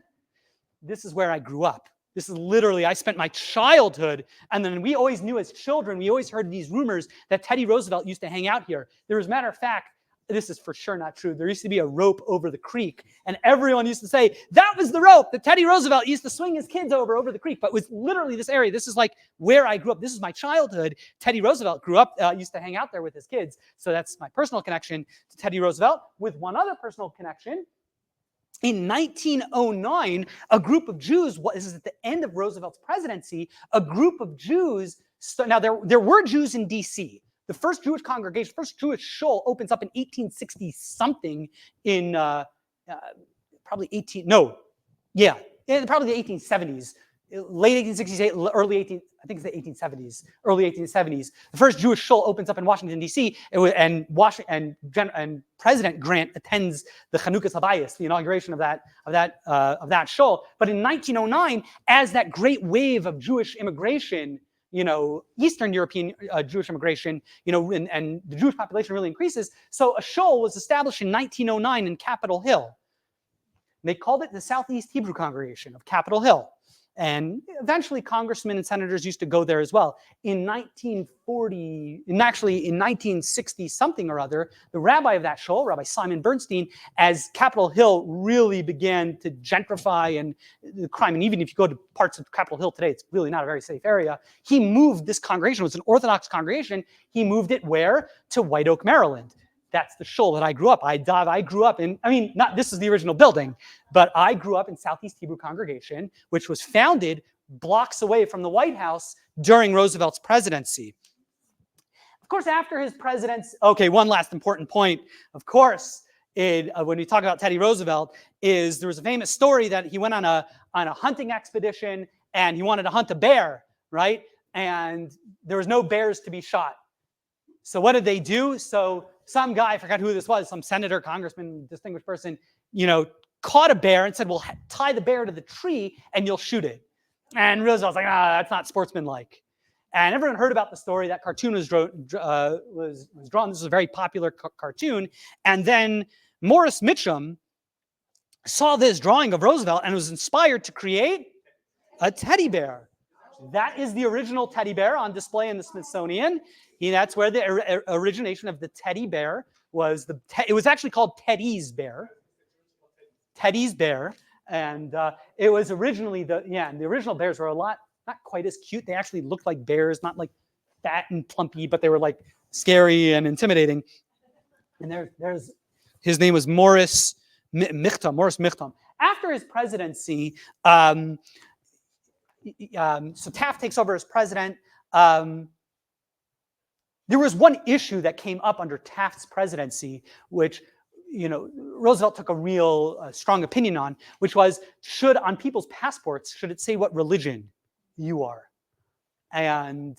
This is where I grew up. This is literally, I spent my childhood, and then we always knew as children, we always heard these rumors that Teddy Roosevelt used to hang out here. There was, a matter of fact, this is for sure not true, there used to be a rope over the creek, and everyone used to say, that was the rope that Teddy Roosevelt used to swing his kids over the creek. But it was literally this area. This is like where I grew up. This is my childhood. Teddy Roosevelt grew up, used to hang out there with his kids. So that's my personal connection to Teddy Roosevelt, with one other personal connection. In 1909, a group of Jews, this is at the end of Roosevelt's presidency, a group of Jews, now there were Jews in D.C. The first Jewish congregation, first Jewish shul opens up in 1860-something in probably the 1870s. Late 1860s, early 1870s, early 1870s. The first Jewish shul opens up in Washington, D.C., and President Grant attends the Chanukah Habayis, the inauguration of that shul. But in 1909, as that great wave of Jewish immigration, Eastern European Jewish immigration, and the Jewish population really increases, so a shul was established in 1909 in Capitol Hill. They called it the Southeast Hebrew Congregation of Capitol Hill. And eventually congressmen and senators used to go there as well. In 1960-something or other, the rabbi of that shul, Rabbi Simon Bernstein, as Capitol Hill really began to gentrify and the crime, and even if you go to parts of Capitol Hill today, it's really not a very safe area, he moved this congregation. It was an Orthodox congregation. He moved it where? To White Oak, Maryland. That's the shul that I grew up. I grew up in, this is the original building, but I grew up in Southeast Hebrew Congregation, which was founded blocks away from the White House during Roosevelt's presidency. Of course, after his presidency, one last important point, of course, when we talk about Teddy Roosevelt, is there was a famous story that he went on a hunting expedition and he wanted to hunt a bear, right? And there was no bears to be shot. So what did they do? So some guy, I forgot who this was, some senator, congressman, distinguished person, caught a bear and said, well, tie the bear to the tree and you'll shoot it. And Roosevelt's like, that's not sportsmanlike. And everyone heard about the story. That cartoon was drawn. This is a very popular cartoon. And then Morris Mitchum, saw this drawing of Roosevelt and was inspired to create a teddy bear. That is the original teddy bear on display in the Smithsonian. That's where the origination of the teddy bear was. It was actually called Teddy's bear. Teddy's bear. And it was originally the original bears were not quite as cute. They actually looked like bears, not like fat and plumpy, but they were like scary and intimidating. And there's his name was Morris Michtam. After his presidency, so Taft takes over as president. There was one issue that came up under Taft's presidency, which Roosevelt took a real strong opinion on, which was on people's passports, should it say what religion you are? And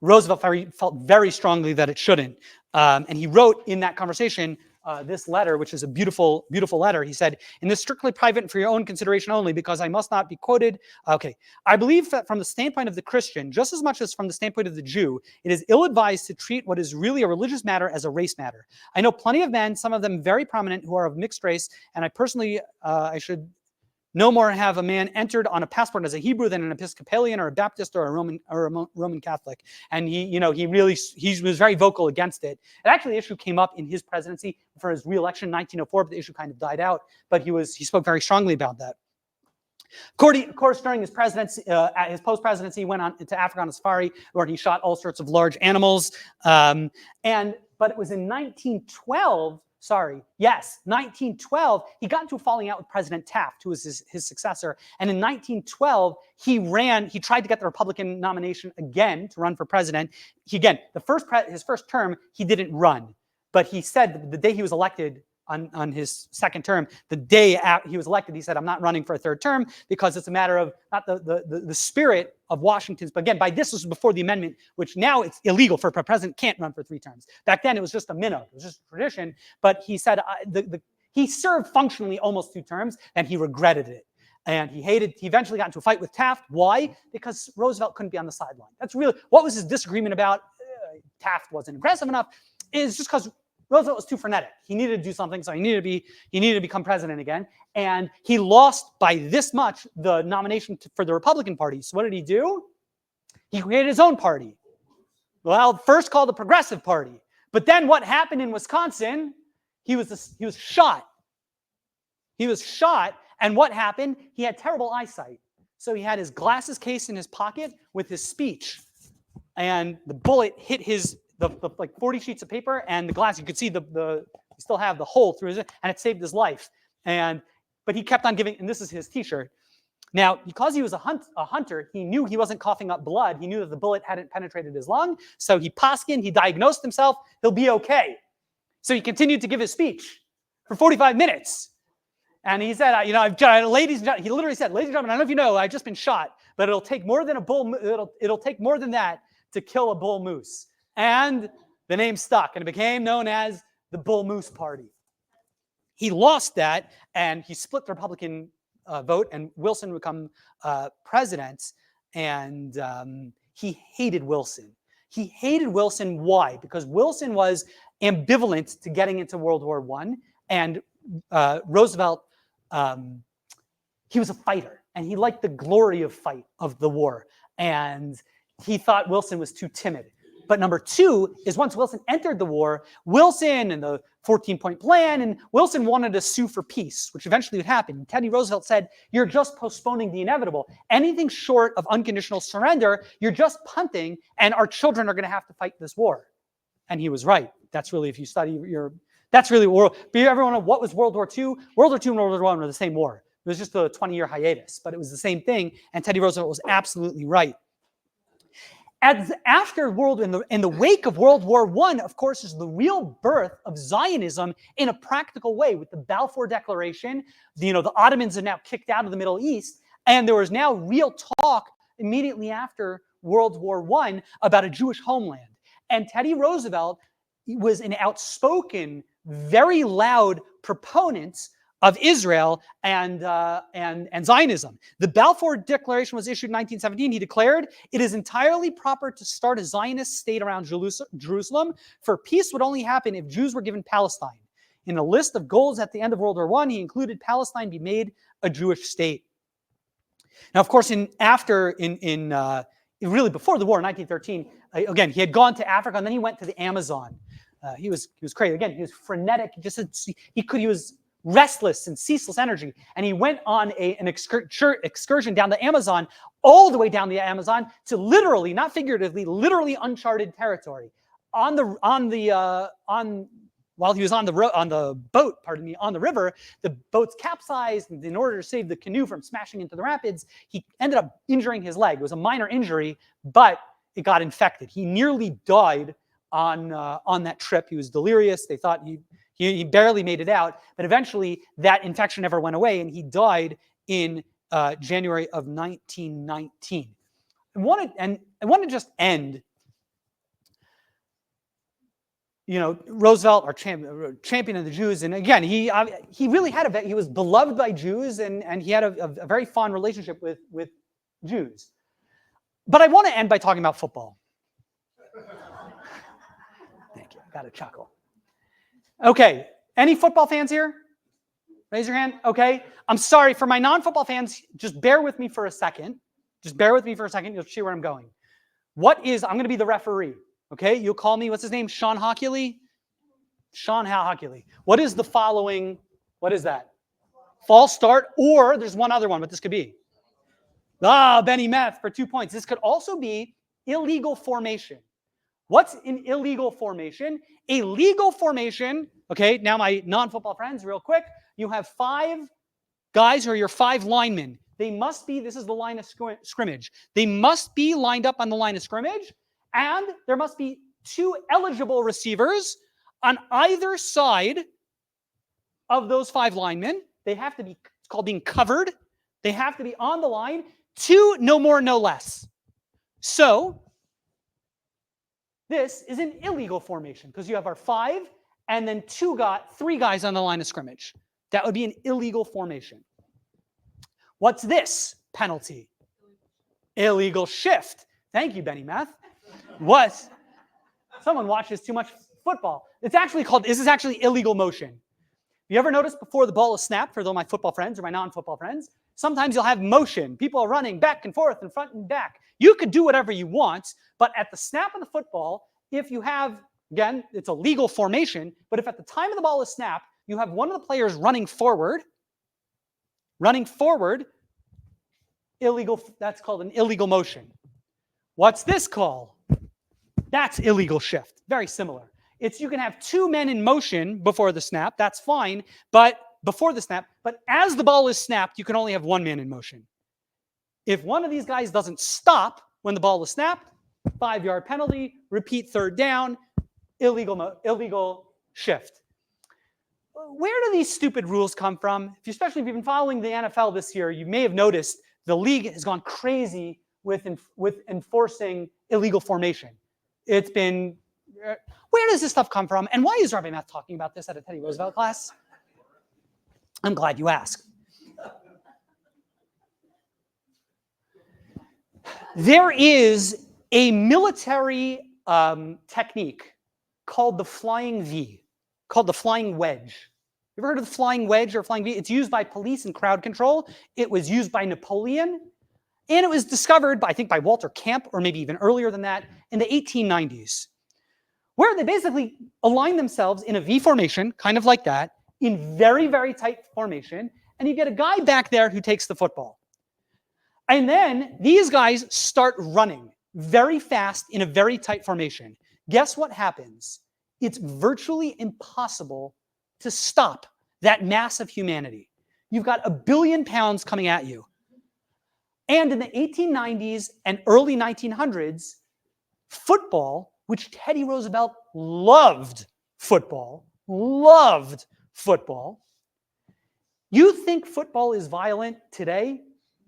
Roosevelt felt very strongly that it shouldn't. And he wrote in that conversation this letter, which is a beautiful, beautiful letter. He said, "In this strictly private and for your own consideration only, because I must not be quoted. Okay, I believe that from the standpoint of the Christian, just as much as from the standpoint of the Jew, it is ill-advised to treat what is really a religious matter as a race matter. I know plenty of men, some of them very prominent, who are of mixed race, and I personally, I should no more have a man entered on a passport as a Hebrew than an Episcopalian or a Baptist or a Roman Catholic." And he was very vocal against it. And actually, the issue came up in his presidency for his re-election in 1904, but the issue kind of died out. But he spoke very strongly about that. Of course, during his presidency, his post-presidency, he went on to Africa on a safari where he shot all sorts of large animals. But it was in 1912. 1912, he got into a falling out with President Taft, who was his successor. And in 1912, he tried to get the Republican nomination again to run for president. His first term, he didn't run. But he said the day he was elected on his second term, the day after he was elected, he said, "I'm not running for a third term because it's a matter of not the spirit of Washington's." But again, this was before the amendment, which now it's illegal for a president can't run for 3 terms. Back then, it was just a minnow. It was just a tradition. But he said he served functionally almost 2 terms, and he regretted it. And he eventually got into a fight with Taft. Why? Because Roosevelt couldn't be on the sideline. That's really what was his disagreement about. Taft wasn't aggressive enough. Is just because Roosevelt was too frenetic. He needed to do something, so he needed to become president again. And he lost by this much the nomination for the Republican Party. So what did he do? He created his own party. Well, first called the Progressive Party. But then what happened in Wisconsin? He was shot. He was shot, and what happened? He had terrible eyesight. So he had his glasses case in his pocket with his speech, and the bullet hit the 40 sheets of paper and the glass. You could see you still have the hole through it, and it saved his life. But he kept on giving, and this is his T-shirt. Now, because he was a hunter, he knew he wasn't coughing up blood. He knew that the bullet hadn't penetrated his lung. So he diagnosed himself. He'll be okay. So he continued to give his speech for 45 minutes. And he said, ladies and gentlemen, he literally said, "Ladies and gentlemen, I don't know if you know, I've just been shot, but it'll take more than it'll take more than that to kill a bull moose." And the name stuck, and it became known as the Bull Moose Party. He lost that, and he split the Republican vote, and Wilson would become president. And he hated Wilson. He hated Wilson. Why? Because Wilson was ambivalent to getting into World War I, and Roosevelt, he was a fighter, and he liked the glory of the war, and he thought Wilson was too timid. But number 2 is once Wilson entered the war, Wilson and the 14-point plan, and Wilson wanted to sue for peace, which eventually would happen. Teddy Roosevelt said, "You're just postponing the inevitable. Anything short of unconditional surrender, you're just punting, and our children are going to have to fight this war." And he was right. That's really, if you study that's really world. But everyone know what was World War II? World War II and World War I were the same war. It was just a 20-year hiatus, but it was the same thing, and Teddy Roosevelt was absolutely right. In the wake of World War I, of course, is the real birth of Zionism in a practical way with the Balfour Declaration. The Ottomans are now kicked out of the Middle East, and there was now real talk immediately after World War I about a Jewish homeland. And Teddy Roosevelt was an outspoken, very loud proponent of Israel and Zionism. The Balfour Declaration was issued in 1917. He declared, "It is entirely proper to start a Zionist state around Jerusalem, for peace would only happen if Jews were given Palestine. In a list of goals at the end of World War I, he included Palestine be made a Jewish state. Now, of course, really before the war, in 1913, again, he had gone to Africa, and then he went to the Amazon. He was crazy. Again, he was frenetic. He was restless and ceaseless energy. And he went on an excursion down the Amazon, all the way down the Amazon to literally, not figuratively, literally uncharted territory. While he was on the boat, on the river, the boat's capsized, and in order to save the canoe from smashing into the rapids, he ended up injuring his leg. It was a minor injury, but it got infected. He nearly died on that trip. He was delirious. They thought he barely made it out, but eventually that infection never went away, and he died in January of 1919. I want to just end. Roosevelt, our champion of the Jews, and again, he really he was beloved by Jews, and he had a very fond relationship with Jews. But I want to end by talking about football. Thank you. Got a chuckle. Okay, any football fans here? Raise your hand. Okay, I'm sorry for my non-football fans. Just bear with me for a second. You'll see where I'm going. I'm going to be the referee. Okay, you'll call me, what's his name? Sean Hockley? Sean Hockley. What is the following, what is that? False start, or there's one other one, what this could be. Benny Meth for 2 points. This could also be illegal formation. What's an illegal formation? A legal formation, okay, now my non-football friends, real quick, you have 5 guys who are your 5 linemen. They must be, this is the line of scrimmage. They must be lined up on the line of scrimmage, and there must be 2 eligible receivers on either side of those 5 linemen. They have to be, it's called being covered. They have to be on the line. 2, no more, no less. So, this is an illegal formation because you have our 5 and then 3 guys on the line of scrimmage. That would be an illegal formation. What's this penalty? Illegal shift. Thank you, Benny Math. What? Someone watches too much football. This is actually illegal motion. You ever notice before the ball is snapped, for my football friends or my non-football friends, sometimes you'll have motion. People are running back and forth and front and back. You could do whatever you want, but at the snap of the football, if you have, again, it's a legal formation, but if at the time of the ball is snapped, you have one of the players running forward, illegal, that's called an illegal motion. What's this called? That's illegal shift. Very similar. You can have 2 men in motion before the snap. That's fine, but as the ball is snapped, you can only have 1 man in motion. If one of these guys doesn't stop when the ball is snapped, 5-yard penalty, repeat 3rd down, illegal shift. Where do these stupid rules come from? Especially if you've been following the NFL this year, you may have noticed the league has gone crazy with enforcing illegal formation. It's been, where does this stuff come from? And why is Rabbi Matt talking about this at a Teddy Roosevelt class? I'm glad you asked. There is a military technique called the flying V, called the flying wedge. You ever heard of the flying wedge or flying V? It's used by police and crowd control. It was used by Napoleon. And it was discovered, I think, by Walter Camp, or maybe even earlier than that, in the 1890s, where they basically align themselves in a V formation, kind of like that, in very, very tight formation, and you get a guy back there who takes the football. And then these guys start running very fast in a very tight formation. Guess what happens? It's virtually impossible to stop that mass of humanity. You've got 1 billion pounds coming at you. And in the 1890s and early 1900s, football, which Teddy Roosevelt loved football. You think football is violent today?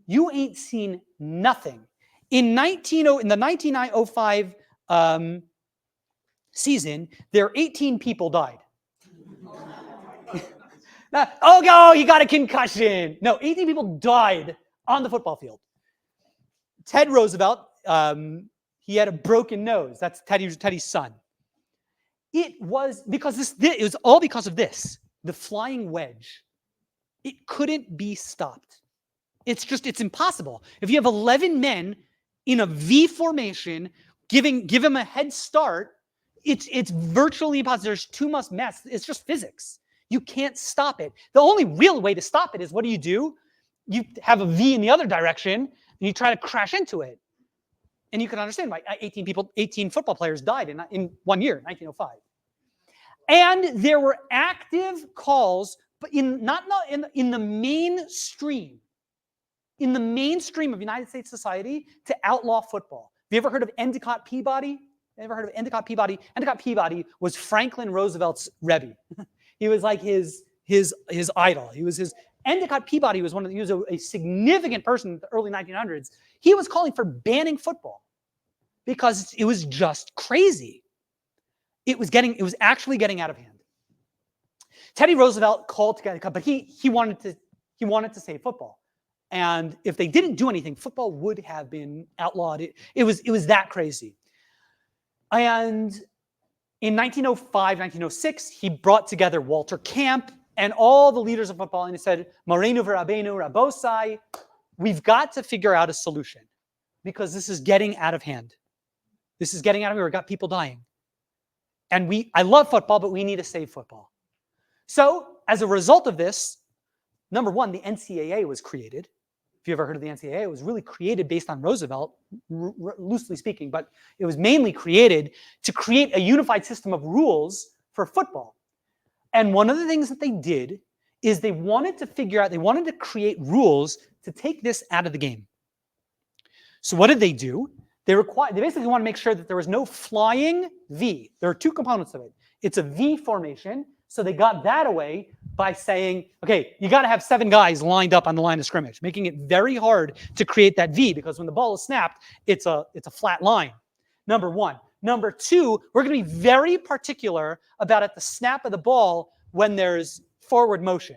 You ain't seen nothing. In the 1905 season, 18 people died. He got a concussion. No, 18 people died on the football field. Ted Roosevelt, he had a broken nose. That's Teddy's son. It was all because of this. the flying wedge, it couldn't be stopped. It's impossible. If you have 11 men in a V formation, give them a head start, it's virtually impossible. There's too much mess. It's just physics. You can't stop it. The only real way to stop it is, what do? You have a V in the other direction, and you try to crash into it. And you can understand why 18 football players died in 1 year, 1905. And there were active calls, but in the mainstream, of United States society, to outlaw football. Have you ever heard of Endicott Peabody? Endicott Peabody was Franklin Roosevelt's Rebbe. He was like his idol. Endicott Peabody was a significant person in the early 1900s. He was calling for banning football because it was just crazy. It was actually getting out of hand. Teddy Roosevelt called together, but he wanted to save football. And if they didn't do anything, football would have been outlawed. It was that crazy. And in 1905, 1906, he brought together Walter Camp and all the leaders of football, and he said, Morenu v'Rabbeinu Rabosai, we've got to figure out a solution because this is getting out of hand. We've got people dying. And I love football, but we need to save football. So as a result of this, number one, the NCAA was created. If you ever heard of the NCAA, it was really created based on Roosevelt, loosely speaking, but it was mainly created to create a unified system of rules for football. And one of the things that they did is they wanted to create rules to take this out of the game. So what did they do? They basically want to make sure that there was no flying V. There are two components of it. It's a V formation, so they got that away by saying, okay, you got to have 7 guys lined up on the line of scrimmage, making it very hard to create that V, because when the ball is snapped, it's a flat line. Number one. Number two, we're going to be very particular about at the snap of the ball when there's forward motion.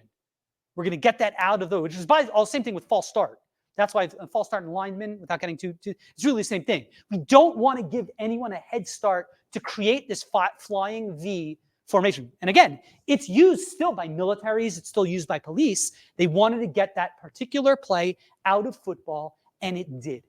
We're going to get that out of which is the same thing with false start. That's why a false start in lineman, without getting too, it's really the same thing. We don't want to give anyone a head start to create this flying V formation. And again, it's used still by militaries. It's still used by police. They wanted to get that particular play out of football, and it did.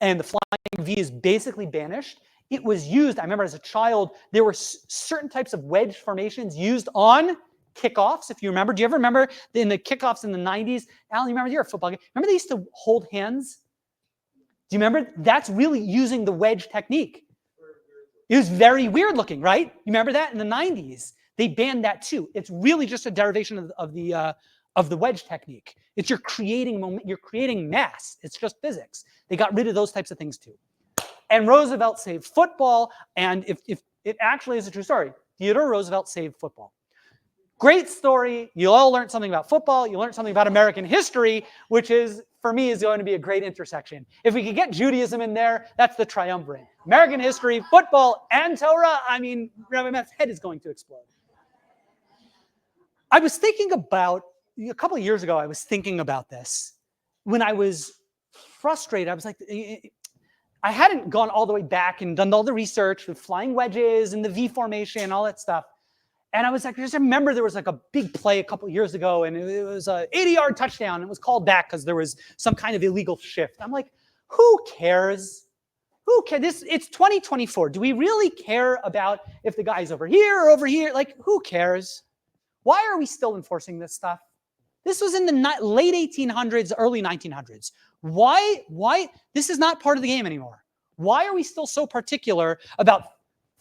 And the flying V is basically banished. It was used, I remember as a child, there were certain types of wedge formations used on kickoffs, if you remember. Do you ever remember in the kickoffs in the 90s? Alan, you remember, you're a football game. Remember they used to hold hands? Do you remember? That's really using the wedge technique. It was very weird looking, right? You remember that in the 90s? They banned that too. It's really just a derivation of the wedge technique. It's you're creating mass. It's just physics. They got rid of those types of things too. And Roosevelt saved football, and if it actually is a true story, Theodore Roosevelt saved football. Great story. You all learned something about football. You learned something about American history, which is, for me, is going to be a great intersection. If we could get Judaism in there, that's the triumvirate. American history, football, and Torah. I mean, Rabbi Matt's head is going to explode. I was thinking about, a couple of years ago, I was thinking about this. When I was frustrated, I was like, I hadn't gone all the way back and done all the research with flying wedges and the V formation and all that stuff. And I was like, I just remember there was like a big play a couple of years ago, and it was an 80-yard touchdown. It was called back because there was some kind of illegal shift. I'm like, who cares? Who cares? It's 2024. Do we really care about if the guy's over here or over here? Like, who cares? Why are we still enforcing this stuff? This was in the late 1800s, early 1900s. Why? This is not part of the game anymore. Why are we still so particular about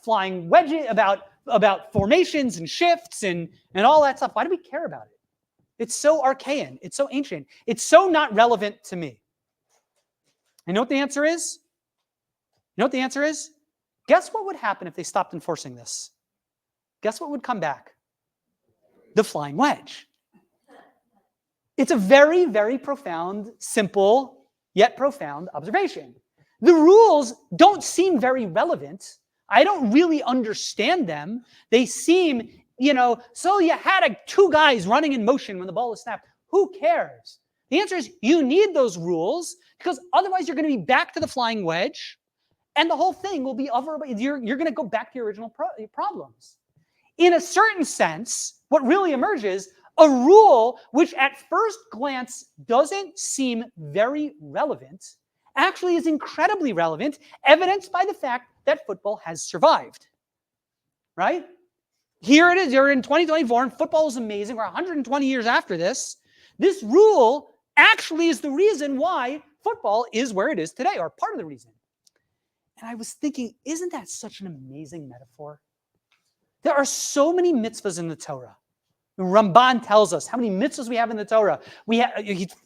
flying wedges, about formations and shifts and all that stuff? Why do we care about it? It's so archaic. It's so ancient. It's so not relevant to me. You know what the answer is? Guess what would happen if they stopped enforcing this? Guess what would come back? The flying wedge. It's a very, very profound, simple, yet profound observation. The rules don't seem very relevant. I don't really understand them. They seem, so you had 2 guys running in motion when the ball is snapped. Who cares? The answer is you need those rules, because otherwise you're going to be back to the flying wedge, and the whole thing will be over. You're going to go back to your original problems. In a certain sense, what really emerges, a rule which at first glance doesn't seem very relevant, actually is incredibly relevant, evidenced by the fact that football has survived, right? Here it is, you're in 2024, and football is amazing. We're 120 years after this. This rule actually is the reason why football is where it is today, or part of the reason. And I was thinking, isn't that such an amazing metaphor? There are so many mitzvahs in the Torah. The Ramban tells us how many mitzvahs we have in the Torah. We have,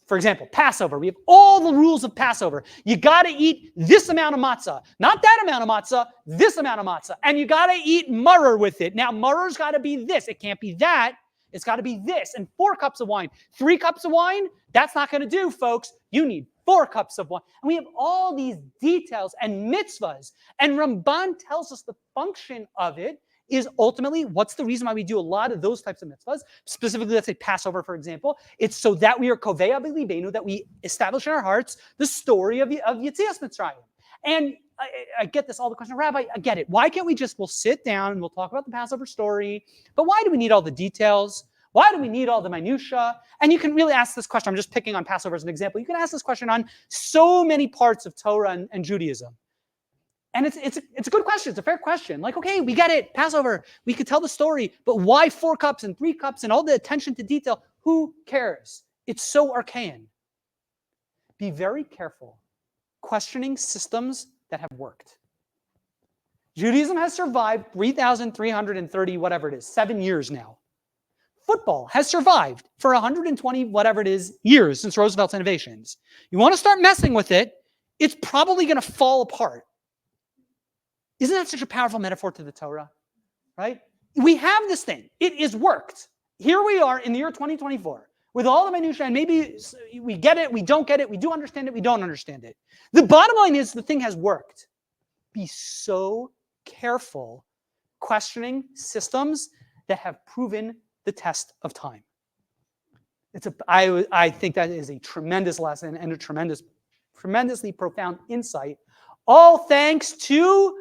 for example, Passover. We have all the rules of Passover. You got to eat this amount of matzah. Not that amount of matzah, this amount of matzah. And you got to eat maror with it. Now, maror's got to be this. It can't be that. It's got to be this. And 4 cups of wine. 3 cups of wine, that's not going to do, folks. You need 4 cups of wine. And we have all these details and mitzvahs. And Ramban tells us the function of it is ultimately, what's the reason why we do a lot of those types of mitzvahs? Specifically, let's say Passover, for example. It's so that we are kovei b'libeinu, that we establish in our hearts the story of Yetzias Mitzrayim. And I get this all the question, Rabbi, I get it. Why can't we'll sit down and we'll talk about the Passover story, but why do we need all the details? Why do we need all the minutia? And you can really ask this question. I'm just picking on Passover as an example. You can ask this question on so many parts of Torah and Judaism. And it's a good question. It's a fair question. Like, okay, we get it. Passover, we could tell the story, but why 4 cups and 3 cups and all the attention to detail? Who cares? It's so arcane. Be very careful questioning systems that have worked. Judaism has survived 3,330, whatever it is, 7 years now. Football has survived for 120, whatever it is, years since Roosevelt's innovations. You want to start messing with it, it's probably going to fall apart. Isn't that such a powerful metaphor to the Torah, right? We have this thing. It is worked. Here we are in the year 2024 with all the minutiae, and maybe we get it, we don't get it, we do understand it, we don't understand it. The bottom line is the thing has worked. Be so careful questioning systems that have proven the test of time. I think that is a tremendous lesson and a tremendously profound insight. All thanks to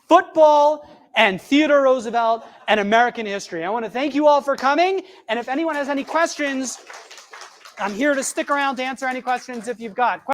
football and Theodore Roosevelt and American history. I want to thank you all for coming. And if anyone has any questions, I'm here to stick around to answer any questions if you've got.